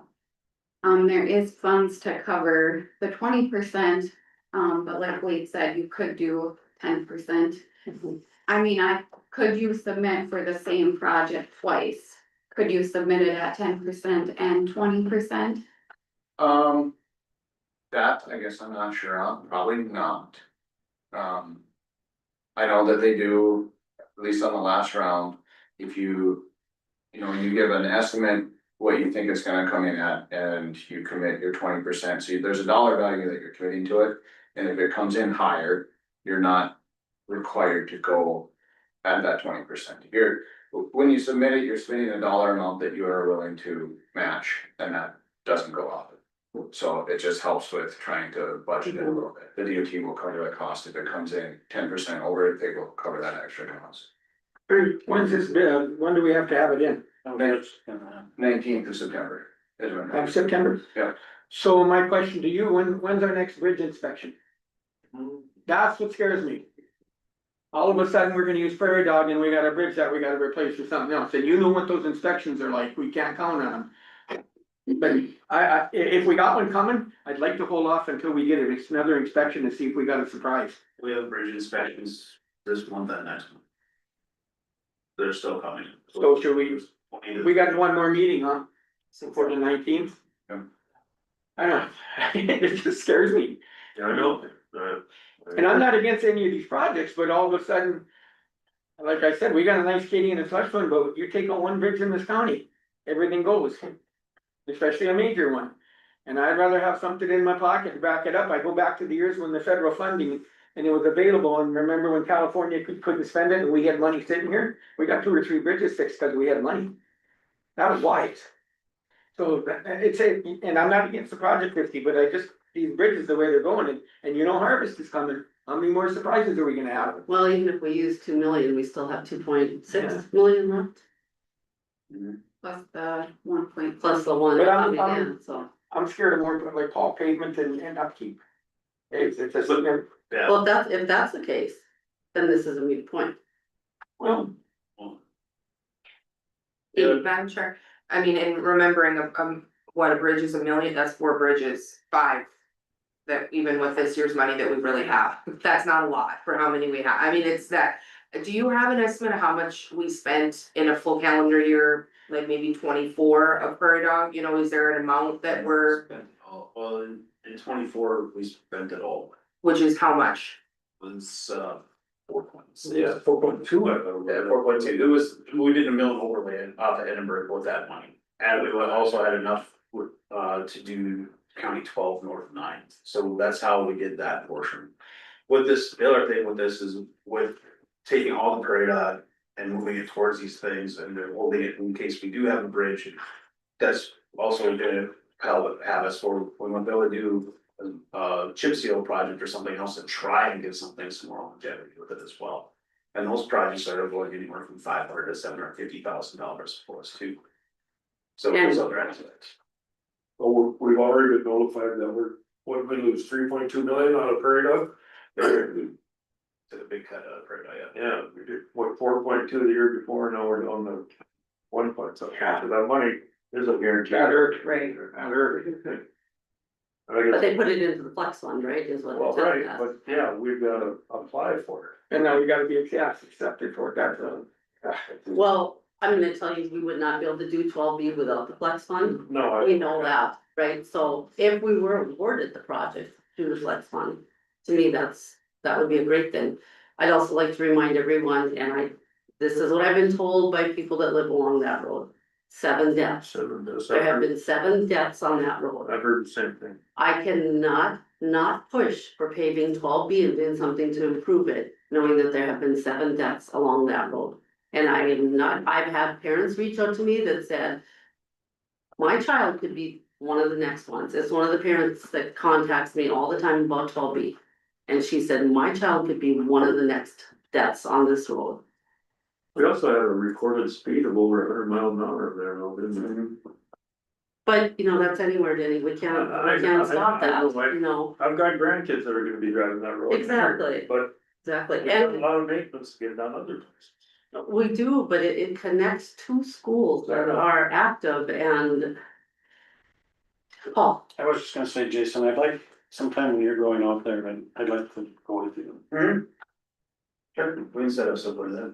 Speaker 6: There is funds to cover the 20%, but like Wade said, you could do 10%. I mean, could you submit for the same project twice? Could you submit it at 10% and 20%?
Speaker 9: that, I guess I'm not sure on, probably not. I know that they do, at least on the last round, if you know, you give an estimate what you think it's gonna come in at, and you commit your 20%, so there's a dollar value that you're committing to it. And if it comes in higher, you're not required to go at that 20%. When you submit it, you're submitting a dollar amount that you are willing to match, and that doesn't go up. So it just helps with trying to budget it a little bit. The DOT will cover the cost if it comes in 10% over it, they will cover that extra cost.
Speaker 4: When's this, when do we have to have it in?
Speaker 9: 19th of September is when.
Speaker 4: Of September?
Speaker 9: Yeah.
Speaker 4: So my question to you, when's our next bridge inspection? That's what scares me. All of a sudden, we're gonna use prairie dog and we got a bridge that we gotta replace for something else, and you know what those inspections are like, we can't count on them. But if we got one coming, I'd like to hold off until we get another inspection and see if we got a surprise.
Speaker 8: We have bridge inspections this month and next month. They're still coming.
Speaker 4: So should we got one more meeting, huh? For the 19th?
Speaker 9: Yeah.
Speaker 4: I don't know, it just scares me.
Speaker 5: Yeah, I know,
Speaker 4: And I'm not against any of these projects, but all of a sudden, like I said, we got a nice Katie and a slush fund, but you take on one bridge in this county, everything goes. Especially a major one. And I'd rather have something in my pocket to back it up. I go back to the years when the federal funding and it was available, and remember when California couldn't spend it and we had money sitting here? We got 2 or 3 bridges fixed because we had money. That was wise. So and I'm not against the project 50, but these bridges, the way they're going, and you know harvest is coming. How many more surprises are we gonna have?
Speaker 1: well, even if we use 2 million, we still have 2.6 million left,
Speaker 6: Plus the 1.
Speaker 1: plus the one
Speaker 4: But I'm-
Speaker 1: coming in, so.
Speaker 4: I'm scared of more like Paul pavement and upkeep. It's just,
Speaker 5: yeah,
Speaker 1: Well, if that's the case, then this is a moot point.
Speaker 4: well,
Speaker 7: Madam Chair, I mean, and remembering what a bridge is, 1 million, that's 4 bridges, 5. That even with this year's money that we really have, that's not a lot for how many we have, I mean, it's that. Do you have an estimate of how much we spent in a full calendar year, like maybe 24 of prairie dog, you know, is there an amount that we're,
Speaker 8: Well, in 24, we spent it all,
Speaker 7: which is how much?
Speaker 8: was 4 points.
Speaker 5: yeah, 4.2, I thought.
Speaker 8: Yeah, 4.2, it was, we did a mill and overlay off of Edinburgh with that money, and we also had enough to do County 12 North 9, so that's how we did that portion. With this, the other thing with this is with taking all the prairie dog and moving it towards these things and then holding it in case we do have a bridge. That's also gonna have us for, we might be able to do a chip seal project or something else and try and get something some more longevity with it as well. And those projects are going anywhere from $500,000 to $750,000 for us too. So there's other aspects.
Speaker 5: Well, we've already been notified that what we lose 3.2 million on a prairie dog?
Speaker 8: Took a big cut out of prairie dog, yeah.
Speaker 5: Yeah, we did, 4.2 the year before, now we're on the 1 point, so that money is a guarantee.
Speaker 4: that hurt,
Speaker 7: Right.
Speaker 4: that hurt.
Speaker 5: I
Speaker 1: But
Speaker 5: guess,
Speaker 1: they put it into the flex fund, right, is what
Speaker 5: well,
Speaker 1: they're
Speaker 5: right,
Speaker 1: telling us.
Speaker 5: but yeah, we've gotta apply for it.
Speaker 4: And now we gotta be accepted for it, that's
Speaker 1: Well, I'm gonna tell you, we would not be able to do 12B without the flex fund.
Speaker 5: No,
Speaker 1: We know that, right? So if we were awarded the project through the flex fund, to me, that would be a great thing. I'd also like to remind everyone, and this is what I've been told by people that live along that road. 7 deaths. There have been 7 deaths on that road.
Speaker 5: I've heard the same thing.
Speaker 1: I cannot not push for paving 12B and doing something to improve it, knowing that there have been 7 deaths along that road. And I've had parents reach out to me that said, my child could be one of the next ones. It's one of the parents that contacts me all the time about 12B. And she said, my child could be one of the next deaths on this road.
Speaker 5: We also had a recorded speed of over 100 miles an hour there, though, didn't we?
Speaker 1: But, you know, that's anywhere, Denny, we can't stop
Speaker 5: I know,
Speaker 1: that, you know,
Speaker 5: I've got grandkids that are gonna be driving that road.
Speaker 1: Exactly.
Speaker 5: But
Speaker 1: exactly,
Speaker 5: we have a
Speaker 1: and
Speaker 5: lot of maintenance to get done other places.
Speaker 1: we do, but it connects two schools that are active and. Paul,
Speaker 3: I was just gonna say, Jason, I'd like, sometime when you're going out there, I'd like to go with you.
Speaker 5: Sure, we can set us up with that.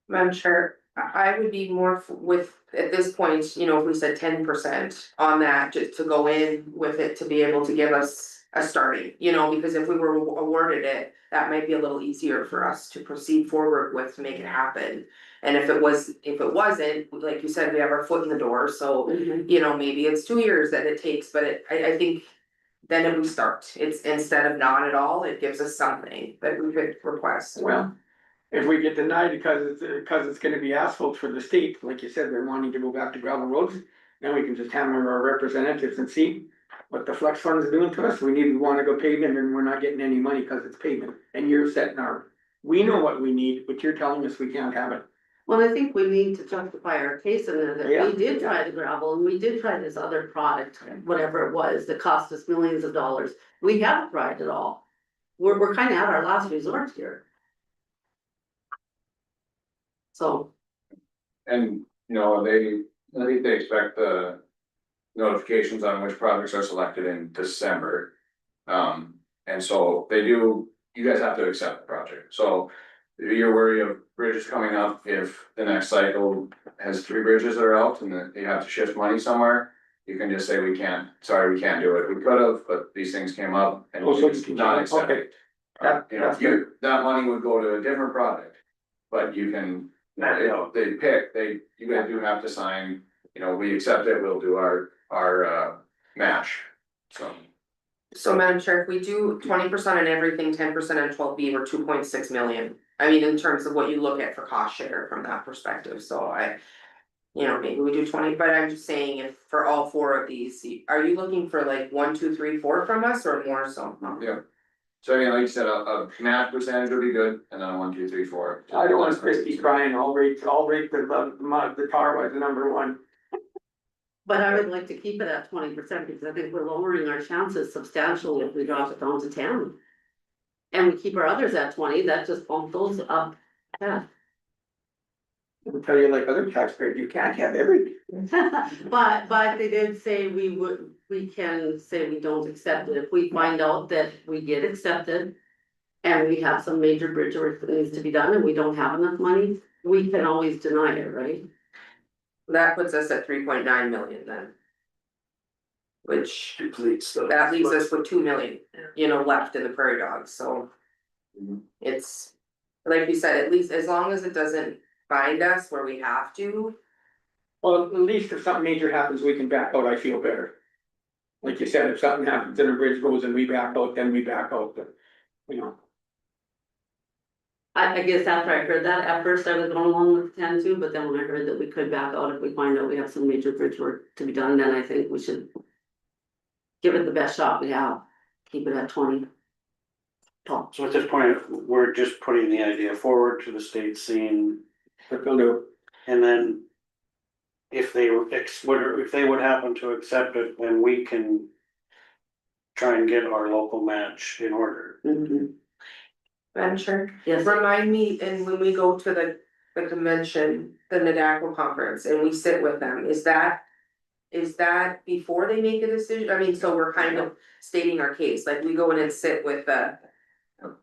Speaker 7: Madam Chair, I would be more with, at this point, you know, if we said 10% on that, just to go in with it to be able to give us a starting, you know, because if we were awarded it, that might be a little easier for us to proceed forward with to make it happen. And if it wasn't, like you said, we have our foot in the door, so, you know, maybe it's 2 years that it takes, but I think then if we start, it's instead of not at all, it gives us something that we could request.
Speaker 4: Well, if we get denied because it's gonna be asphalt for the state, like you said, they're wanting to go back to gravel roads. Then we can just hammer our representatives and see what the flex fund is doing to us. We wanna go pavement and we're not getting any money because it's pavement. And you're setting we know what we need, but you're telling us we can't have it.
Speaker 1: well, I think we need to justify our case in there that
Speaker 4: Yeah.
Speaker 1: we did try the gravel and we did try this other product, whatever it was, that cost us millions of dollars. We haven't tried it all. We're kind of at our last resort here. So,
Speaker 9: And, you know, I think they expect the notifications on which projects are selected in December. And so you guys have to accept the project, so you're worried of bridges coming up, if the next cycle has 3 bridges that are out and that you have to shift money somewhere. You can just say, we can't do it, we could have, but these things came up and
Speaker 4: Oh, so
Speaker 9: we just not accept it. You know, that money would go to a different project, but you can, you know, you guys do have to sign, you know, we accept it, we'll do our match, so.
Speaker 7: So Madam Chair, if we do 20% on everything, 10% on 12B, we're 2.6 million. I mean, in terms of what you look at for cost share from that perspective, so you know, maybe we do 20, but I'm just saying if for all 4 of these, are you looking for like 1, 2, 3, 4 from us or more so?
Speaker 9: Yeah. So I mean, like you said, a match percentage would be good, and then a 1, 2, 3, 4.
Speaker 4: I don't want Christie crying, I'll rate the tar by the number 1.
Speaker 1: but I would like to keep it at 20% because I think we're lowering our chances substantially if we drop it down to 10. And we keep our others at 20, that just bumps those up. Yeah.
Speaker 4: I'll tell you like other taxpayers, you can't have everything.
Speaker 1: But they did say we can say we don't accept it, if we find out that we get accepted. And we have some major bridge work that needs to be done and we don't have enough money, we can always deny it, right?
Speaker 7: That puts us at 3.9 million then. Which,
Speaker 5: Depletes the.
Speaker 7: that leaves us with 2 million, you know, left in the prairie dogs, so. It's, like we said, at least as long as it doesn't bind us where we have to.
Speaker 4: Well, at least if something major happens, we can back out, I feel better. Like you said, if something happens and a bridge goes and we back out, then we back out, but, you know.
Speaker 1: I guess after I heard that, at first I was going along with 10 too, but then when I heard that we could back out if we find out we have some major bridge work to be done, then I think we should. Give it the best shot we have, keep it at 20. Paul,
Speaker 3: So at this point, we're just putting the idea forward to the state scene,
Speaker 4: But they'll do.
Speaker 3: and then. If they would happen to accept it, then we can. Try and get our local match in order.
Speaker 7: Madam Chair,
Speaker 1: yes,
Speaker 7: remind me, and when we go to the convention, the NADACO conference, and we sit with them, is that before they make a decision? I mean, so we're kind of stating our case, like we go in and sit with the.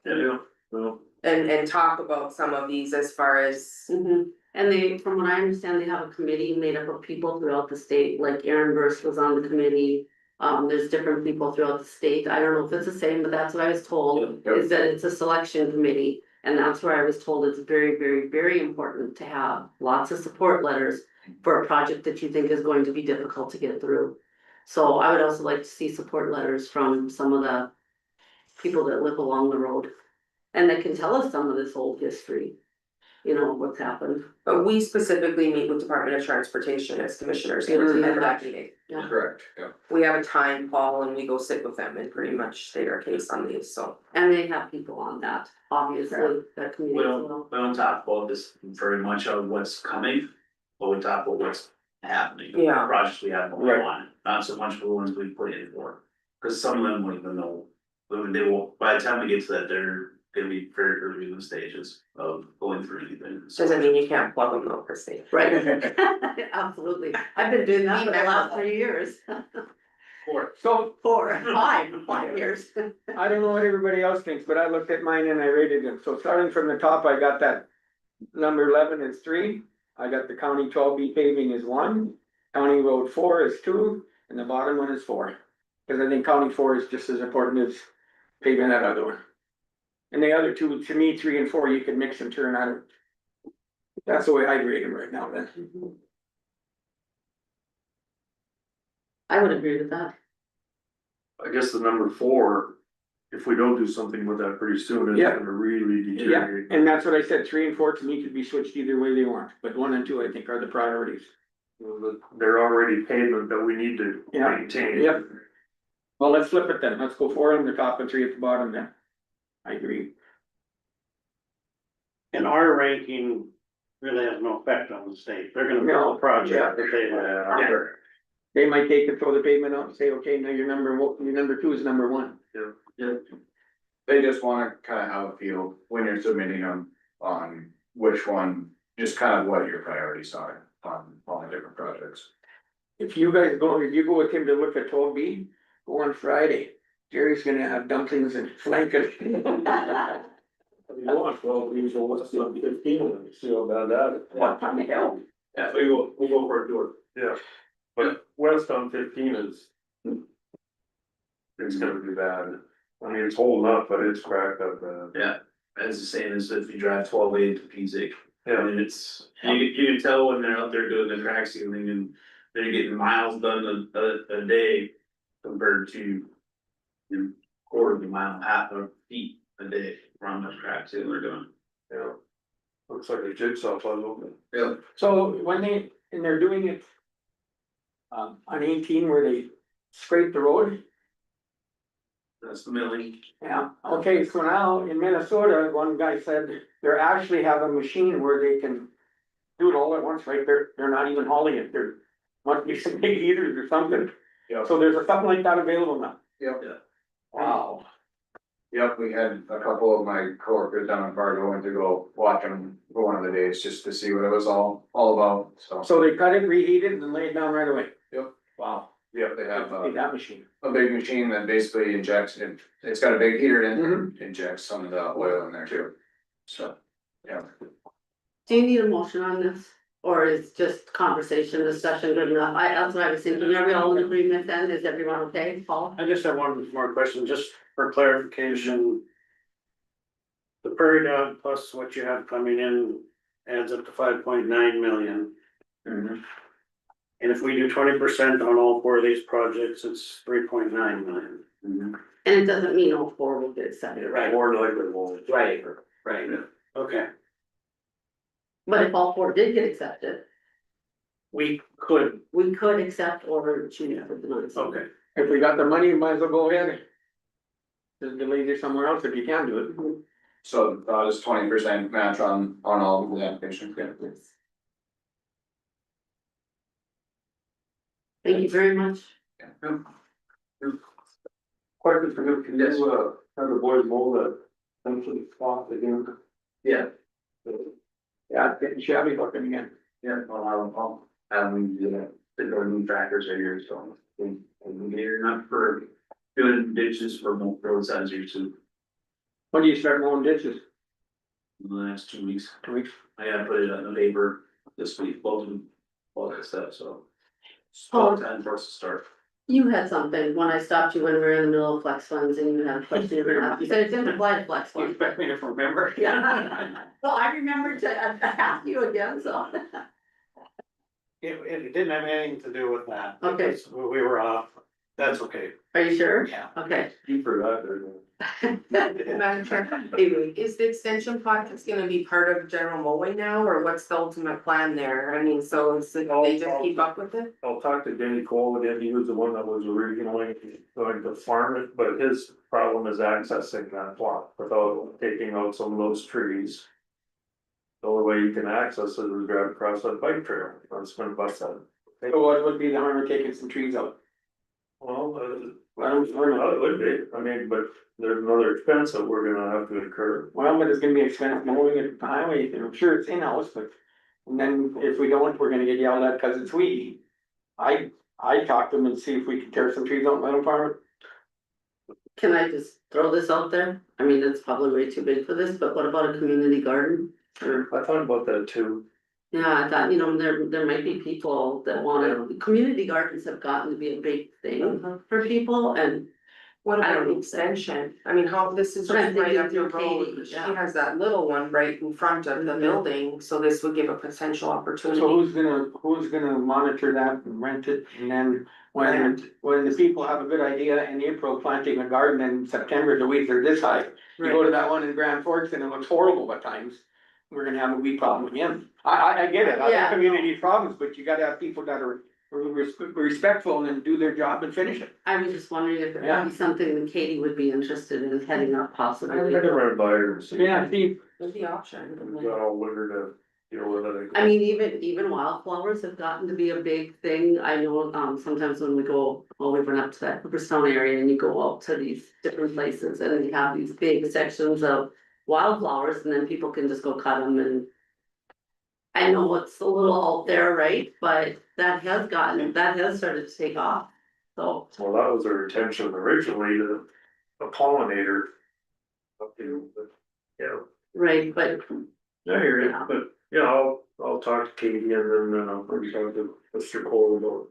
Speaker 5: Yeah, well.
Speaker 7: And talk about some of these as far as.
Speaker 1: and they, from what I understand, they have a committee made up of people throughout the state, like Aaron Burst was on the committee. There's different people throughout the state, I don't know if it's the same, but that's what I was told, is that it's a selection committee. And that's where I was told it's very, very, very important to have lots of support letters for a project that you think is going to be difficult to get through. So I would also like to see support letters from some of the people that live along the road. And that can tell us some of this old history. you know, what's happened.
Speaker 7: But we specifically meet with Department of Transportation as commissioners at that meeting.
Speaker 1: Yeah.
Speaker 9: Correct, yeah.
Speaker 7: We have a time call and we go sit with them and pretty much state our case on these, so.
Speaker 1: And they have people on that, obviously, that community.
Speaker 8: We don't talk about this very much of what's coming, but we talk about what's happening.
Speaker 7: Yeah.
Speaker 8: Projects we have going
Speaker 4: Right.
Speaker 8: on, not so much the ones we put in for, cause some of them won't even know. I mean, they will, by the time we get to that, they're gonna be very early in the stages of going through anything. So-
Speaker 7: Doesn't mean you can't plug them though, Christie.
Speaker 1: Right, absolutely. I've been doing that for the last 3 years.
Speaker 4: So
Speaker 1: 5 years.
Speaker 4: I don't know what everybody else thinks, but I looked at mine and I rated them. So starting from the top, I got that number 11 is 3. I got the county 12B paving is 1, county road 4 is 2, and the bottom one is 4. Cause I think county 4 is just as important as paving that other one. And the other two, to me, 3 and 4, you can mix and turn out. That's the way I grade them right now then.
Speaker 1: I would agree with that.
Speaker 5: I guess the number 4, if we don't do something with that pretty soon, it's
Speaker 4: Yeah.
Speaker 5: gonna really
Speaker 4: Yeah,
Speaker 5: deteriorate.
Speaker 4: and that's what I said, 3 and 4 to me could be switched either way they want, but 1 and 2 I think are the priorities.
Speaker 5: They're already pavement that we need to
Speaker 4: Yeah.
Speaker 5: maintain.
Speaker 4: Yep. Well, let's flip it then, let's go 4 on the top and 3 at the bottom then. I agree.
Speaker 3: And our ranking really has no effect on the state. They're gonna
Speaker 4: No,
Speaker 3: build a project
Speaker 4: yeah.
Speaker 3: that they want.
Speaker 5: Yeah.
Speaker 4: They might take it, throw the pavement out and say, okay, now your number 2 is number 1.
Speaker 9: They just wanna kinda have a feel when you're submitting them on which one, just kind of what your priorities are on all the different projects.
Speaker 4: If you guys go, if you go with him to look at 12B, go on Friday, Jerry's gonna have dumplings and flankin.
Speaker 5: You want 12, we usually want to see on 15, and see how bad that is.
Speaker 4: What time the hell?
Speaker 5: Yeah, we'll go for a tour. Yeah, but west on 15 is. It's gonna be bad. I mean, it's holding up, but it's cracked up,
Speaker 8: Yeah, as the saying is if you drive 12A to P-Zig, I
Speaker 5: Yeah,
Speaker 8: mean, it's, you can tell when they're out there doing the crack sealing and they're getting miles done a day compared to. You know, quarter of a mile, half a feet a day around the crack sealing they're doing.
Speaker 5: yeah. Looks like a jigsaw puzzle.
Speaker 9: Yeah.
Speaker 4: So when and they're doing it. On 18 where they scrape the road.
Speaker 8: That's the milling.
Speaker 4: Yeah, okay, so now in Minnesota, one guy said they actually have a machine where they can do it all at once, right? They're not even hauling it, there must be some big heaters or something.
Speaker 5: Yeah.
Speaker 4: So there's something like that available now.
Speaker 9: Yep.
Speaker 8: Yeah.
Speaker 4: Wow.
Speaker 9: Yep, we had a couple of my coworkers down in Fargo went to go watch them for one of the days just to see what it was all about, so.
Speaker 4: So they cut it, reheat it and then lay it down right away.
Speaker 9: Yep.
Speaker 4: Wow.
Speaker 9: Yep, they have
Speaker 4: That machine.
Speaker 9: a big machine that basically injects it, it's got a big heater in
Speaker 4: Mhm.
Speaker 9: it, injects some of the oil in there too. So, yeah.
Speaker 1: Do you need a motion on this? Or is just conversation, discussion good enough? That's what I was thinking. Are we all in agreement then? Is everyone okay, Paul?
Speaker 3: I just have one more question, just for clarification. The prairie dog plus what you have coming in adds up to 5.9 million.
Speaker 9: Mhm.
Speaker 3: And if we do 20% on all 4 of these projects, it's 3.9 million.
Speaker 9: Mhm.
Speaker 1: And it doesn't mean all 4 will get accepted, right?
Speaker 5: More than likely, it won't.
Speaker 3: Right, right, okay.
Speaker 1: But if all 4 did get accepted,
Speaker 3: We could,
Speaker 1: we could accept or choose for the non.
Speaker 3: okay,
Speaker 4: If we got the money, might as well go ahead. Just delay it somewhere else if you can do it.
Speaker 9: So that is 20% match on all of the applications, yeah.
Speaker 1: Thank you very much.
Speaker 5: Question for you, can you, have the boys mow that, essentially spot again?
Speaker 8: Yeah,
Speaker 4: Yeah, it's getting shabby looking again.
Speaker 8: yeah, I'll have them do that, the new tractors are here, so. They're not for doing ditches for roadsides here too,
Speaker 4: When do you start mowing ditches?
Speaker 8: in the next 2 weeks.
Speaker 4: 2 weeks?
Speaker 8: I gotta put it on the paper this week, Bolton, all that stuff, so. It's
Speaker 1: Oh.
Speaker 8: about time for us to start.
Speaker 1: You had something when I stopped you when we were in the middle of flex funds and you had a question you were gonna ask. You said it didn't apply to flex
Speaker 3: you
Speaker 1: funds.
Speaker 3: expect me to remember?
Speaker 1: Yeah. Well, I remembered to ask you again, so.
Speaker 3: It didn't have anything to do with that.
Speaker 1: Okay.
Speaker 3: Because we were off, that's okay.
Speaker 1: Are you sure?
Speaker 3: Yeah.
Speaker 1: Okay,
Speaker 5: You forgot, there.
Speaker 7: Madam Chair, is the extension project gonna be part of general mowing now, or what's the ultimate plan there? I mean, so is it, they just keep up with it?
Speaker 5: I'll talk to Denny Cole again, he was the one that was originally going to farm it, but his problem is accessing that plot without taking out some of those trees. The only way you can access it is drive across that bike trail, that's gonna bust that.
Speaker 4: So what would be the harm of taking some trees out?
Speaker 5: Well,
Speaker 4: I don't,
Speaker 5: well, it would be, I mean, but there's another expense that we're gonna have to incur.
Speaker 4: well, but it's gonna be expensive mowing it the highway, and I'm sure it's in-house, but. And then if we don't, we're gonna get yelled at because it's weedy. I talked to them and see if we could tear some trees out and let them farm it.
Speaker 1: Can I just throw this out there? I mean, it's probably way too big for this, but what about a community garden? Or,
Speaker 5: I thought about that too.
Speaker 1: yeah, I thought, there might be people that wanna, community gardens have gotten to be a big thing for people and.
Speaker 7: What
Speaker 1: I
Speaker 7: about
Speaker 1: don't
Speaker 7: the
Speaker 1: know.
Speaker 7: extension? I mean, how, this is
Speaker 1: But I'm
Speaker 7: just right
Speaker 1: thinking
Speaker 7: up your
Speaker 1: through
Speaker 7: road,
Speaker 1: Katie,
Speaker 7: she
Speaker 1: yeah.
Speaker 7: has that little one right in front of the
Speaker 1: Mhm.
Speaker 7: building, so this would give a potential opportunity.
Speaker 4: So who's gonna monitor that and rent it, and then when the people have a good idea in April planting a garden in September, the weeds are this high. You go to that one in Grand Forks and it looks horrible at times, we're gonna have a weed problem again. I get it, I
Speaker 1: Yeah.
Speaker 4: have community problems, but you gotta have people that are respectful and do their job and finish it.
Speaker 1: I was just wondering if it
Speaker 4: Yeah.
Speaker 1: would be something that Katie would be interested in heading up
Speaker 5: I
Speaker 1: possibly.
Speaker 5: gotta run by her and see.
Speaker 4: Yeah, Steve,
Speaker 7: With the option.
Speaker 5: We got all winter to deal with it.
Speaker 1: I mean, even wildflowers have gotten to be a big thing. I know, sometimes when we go, well, we went up to that Cooperstown area and you go out to these different places and you have these big sections of wildflowers and then people can just go cut them and. I know it's a little out there, right? But that has started to take off, so.
Speaker 5: Well, that was their intention originally, to a pollinator. Up to, but, yeah,
Speaker 1: Right, but
Speaker 5: I hear it,
Speaker 1: Yeah.
Speaker 5: but, yeah, I'll talk to Katie and then I'll probably talk to Mr. Cole about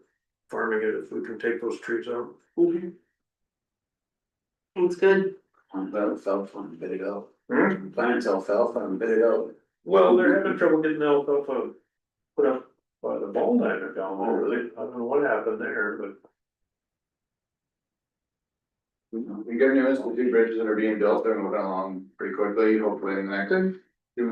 Speaker 5: farming it if we can take those trees out.
Speaker 1: mhm. Sounds good.
Speaker 9: Plant alfalfa and bid it out.
Speaker 5: Hmm?
Speaker 9: Plant alfalfa and bid it out.
Speaker 5: Well, they're having trouble getting alfalfa put up by the ball diner down there, really, I don't know what happened there, but.
Speaker 9: The good news, the two bridges that are being built, they're moving along pretty quickly, hopefully in the next 2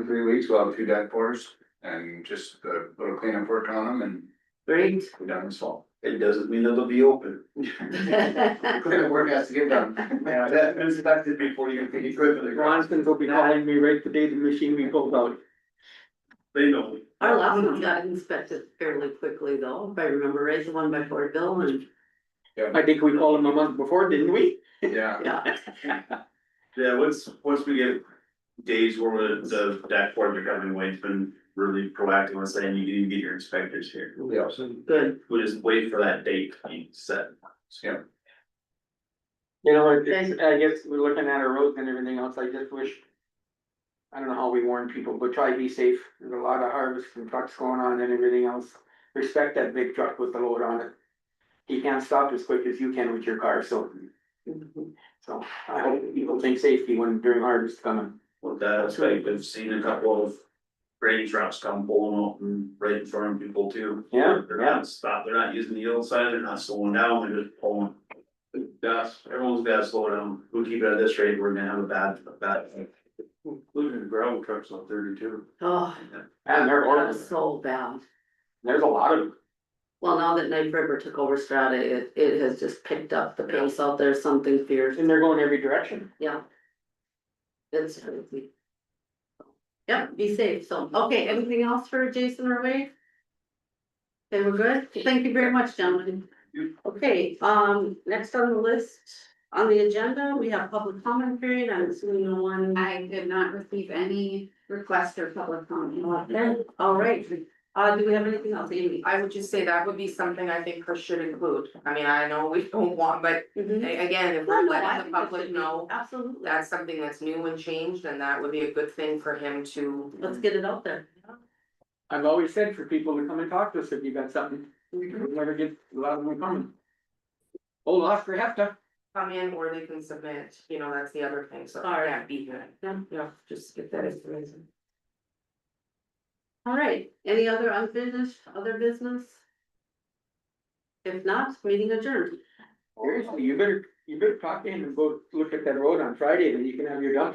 Speaker 9: or 3 weeks, we'll have 2 deck pours. And just a little cleanup work on them and
Speaker 1: Great.
Speaker 9: we're done this fall.
Speaker 10: It doesn't mean it'll be open.
Speaker 9: Cleanup work has to get done. Yeah, that is inspected before you can equipment.
Speaker 4: Johnson's will be calling me right the day the machine we pulled out.
Speaker 10: They know.
Speaker 1: Our last one got inspected fairly quickly though, if I remember right, the one by Fort Bill and,
Speaker 4: I think we called him a month before, didn't we?
Speaker 9: Yeah.
Speaker 1: yeah.
Speaker 10: Yeah, once we get days where the deck boards are coming away, it's been really proactive on saying you need to get your inspectors here.
Speaker 9: Yeah.
Speaker 1: Good.
Speaker 10: We just wait for that date to be set.
Speaker 9: Yeah.
Speaker 4: You know, I guess we're looking at our roads and everything else, I just wish. I don't know how we warn people, but try to be safe, there's a lot of harvest and trucks going on and everything else. Respect that big truck with the load on it. He can't stop as quick as you can with your car, so. So I hope people think safety when during harvest coming.
Speaker 10: With that aspect, I've seen a couple of grain trucks come pulling up and right in front of people too.
Speaker 4: Yeah,
Speaker 10: They're not stopped, they're not using the yield sign, they're not slowing down, they're just pulling. Everyone's gotta slow down, if we keep it at this rate, we're gonna have a bad.
Speaker 5: Including the gravel trucks on 32.
Speaker 1: Oh,
Speaker 4: And they're horrible,
Speaker 1: that's so bad.
Speaker 4: there's a lot of them.
Speaker 1: Well, now that Knife River took over Strata, it has just picked up the pace out there, something fierce,
Speaker 4: And they're going every direction.
Speaker 1: yeah. It's crazy. Yep, be safe, so, okay, anything else for Jason or Wade? Okay, we're good, thank you very much, gentlemen. Okay, next on the list, on the agenda, we have public comment period, I'm assuming no one.
Speaker 6: I did not receive any requests for public comment.
Speaker 1: Okay, all right, do we have anything else, Amy?
Speaker 7: I would just say that would be something I think Chris should include. I mean, I know we don't want, but
Speaker 1: Mhm.
Speaker 7: again, if
Speaker 1: No,
Speaker 7: we're
Speaker 1: no, I
Speaker 7: letting the
Speaker 1: think it
Speaker 7: public
Speaker 1: should be-
Speaker 7: know.
Speaker 1: Absolutely,
Speaker 7: That's something that's new and changed, and that would be a good thing for him to.
Speaker 1: let's get it out there.
Speaker 4: I've always said for people to come and talk to us if you got something, we never get a lot of them coming. Old Oscar Hefta.
Speaker 7: Come in or they can submit, you know, that's the other thing, so.
Speaker 1: Alright.
Speaker 7: Yeah, be here. Yeah, just get that information.
Speaker 1: All right, any other unfinished, other business? If not, meeting adjourned.
Speaker 4: Seriously, you better talk to him and go look at that road on Friday, then you can have your dumpster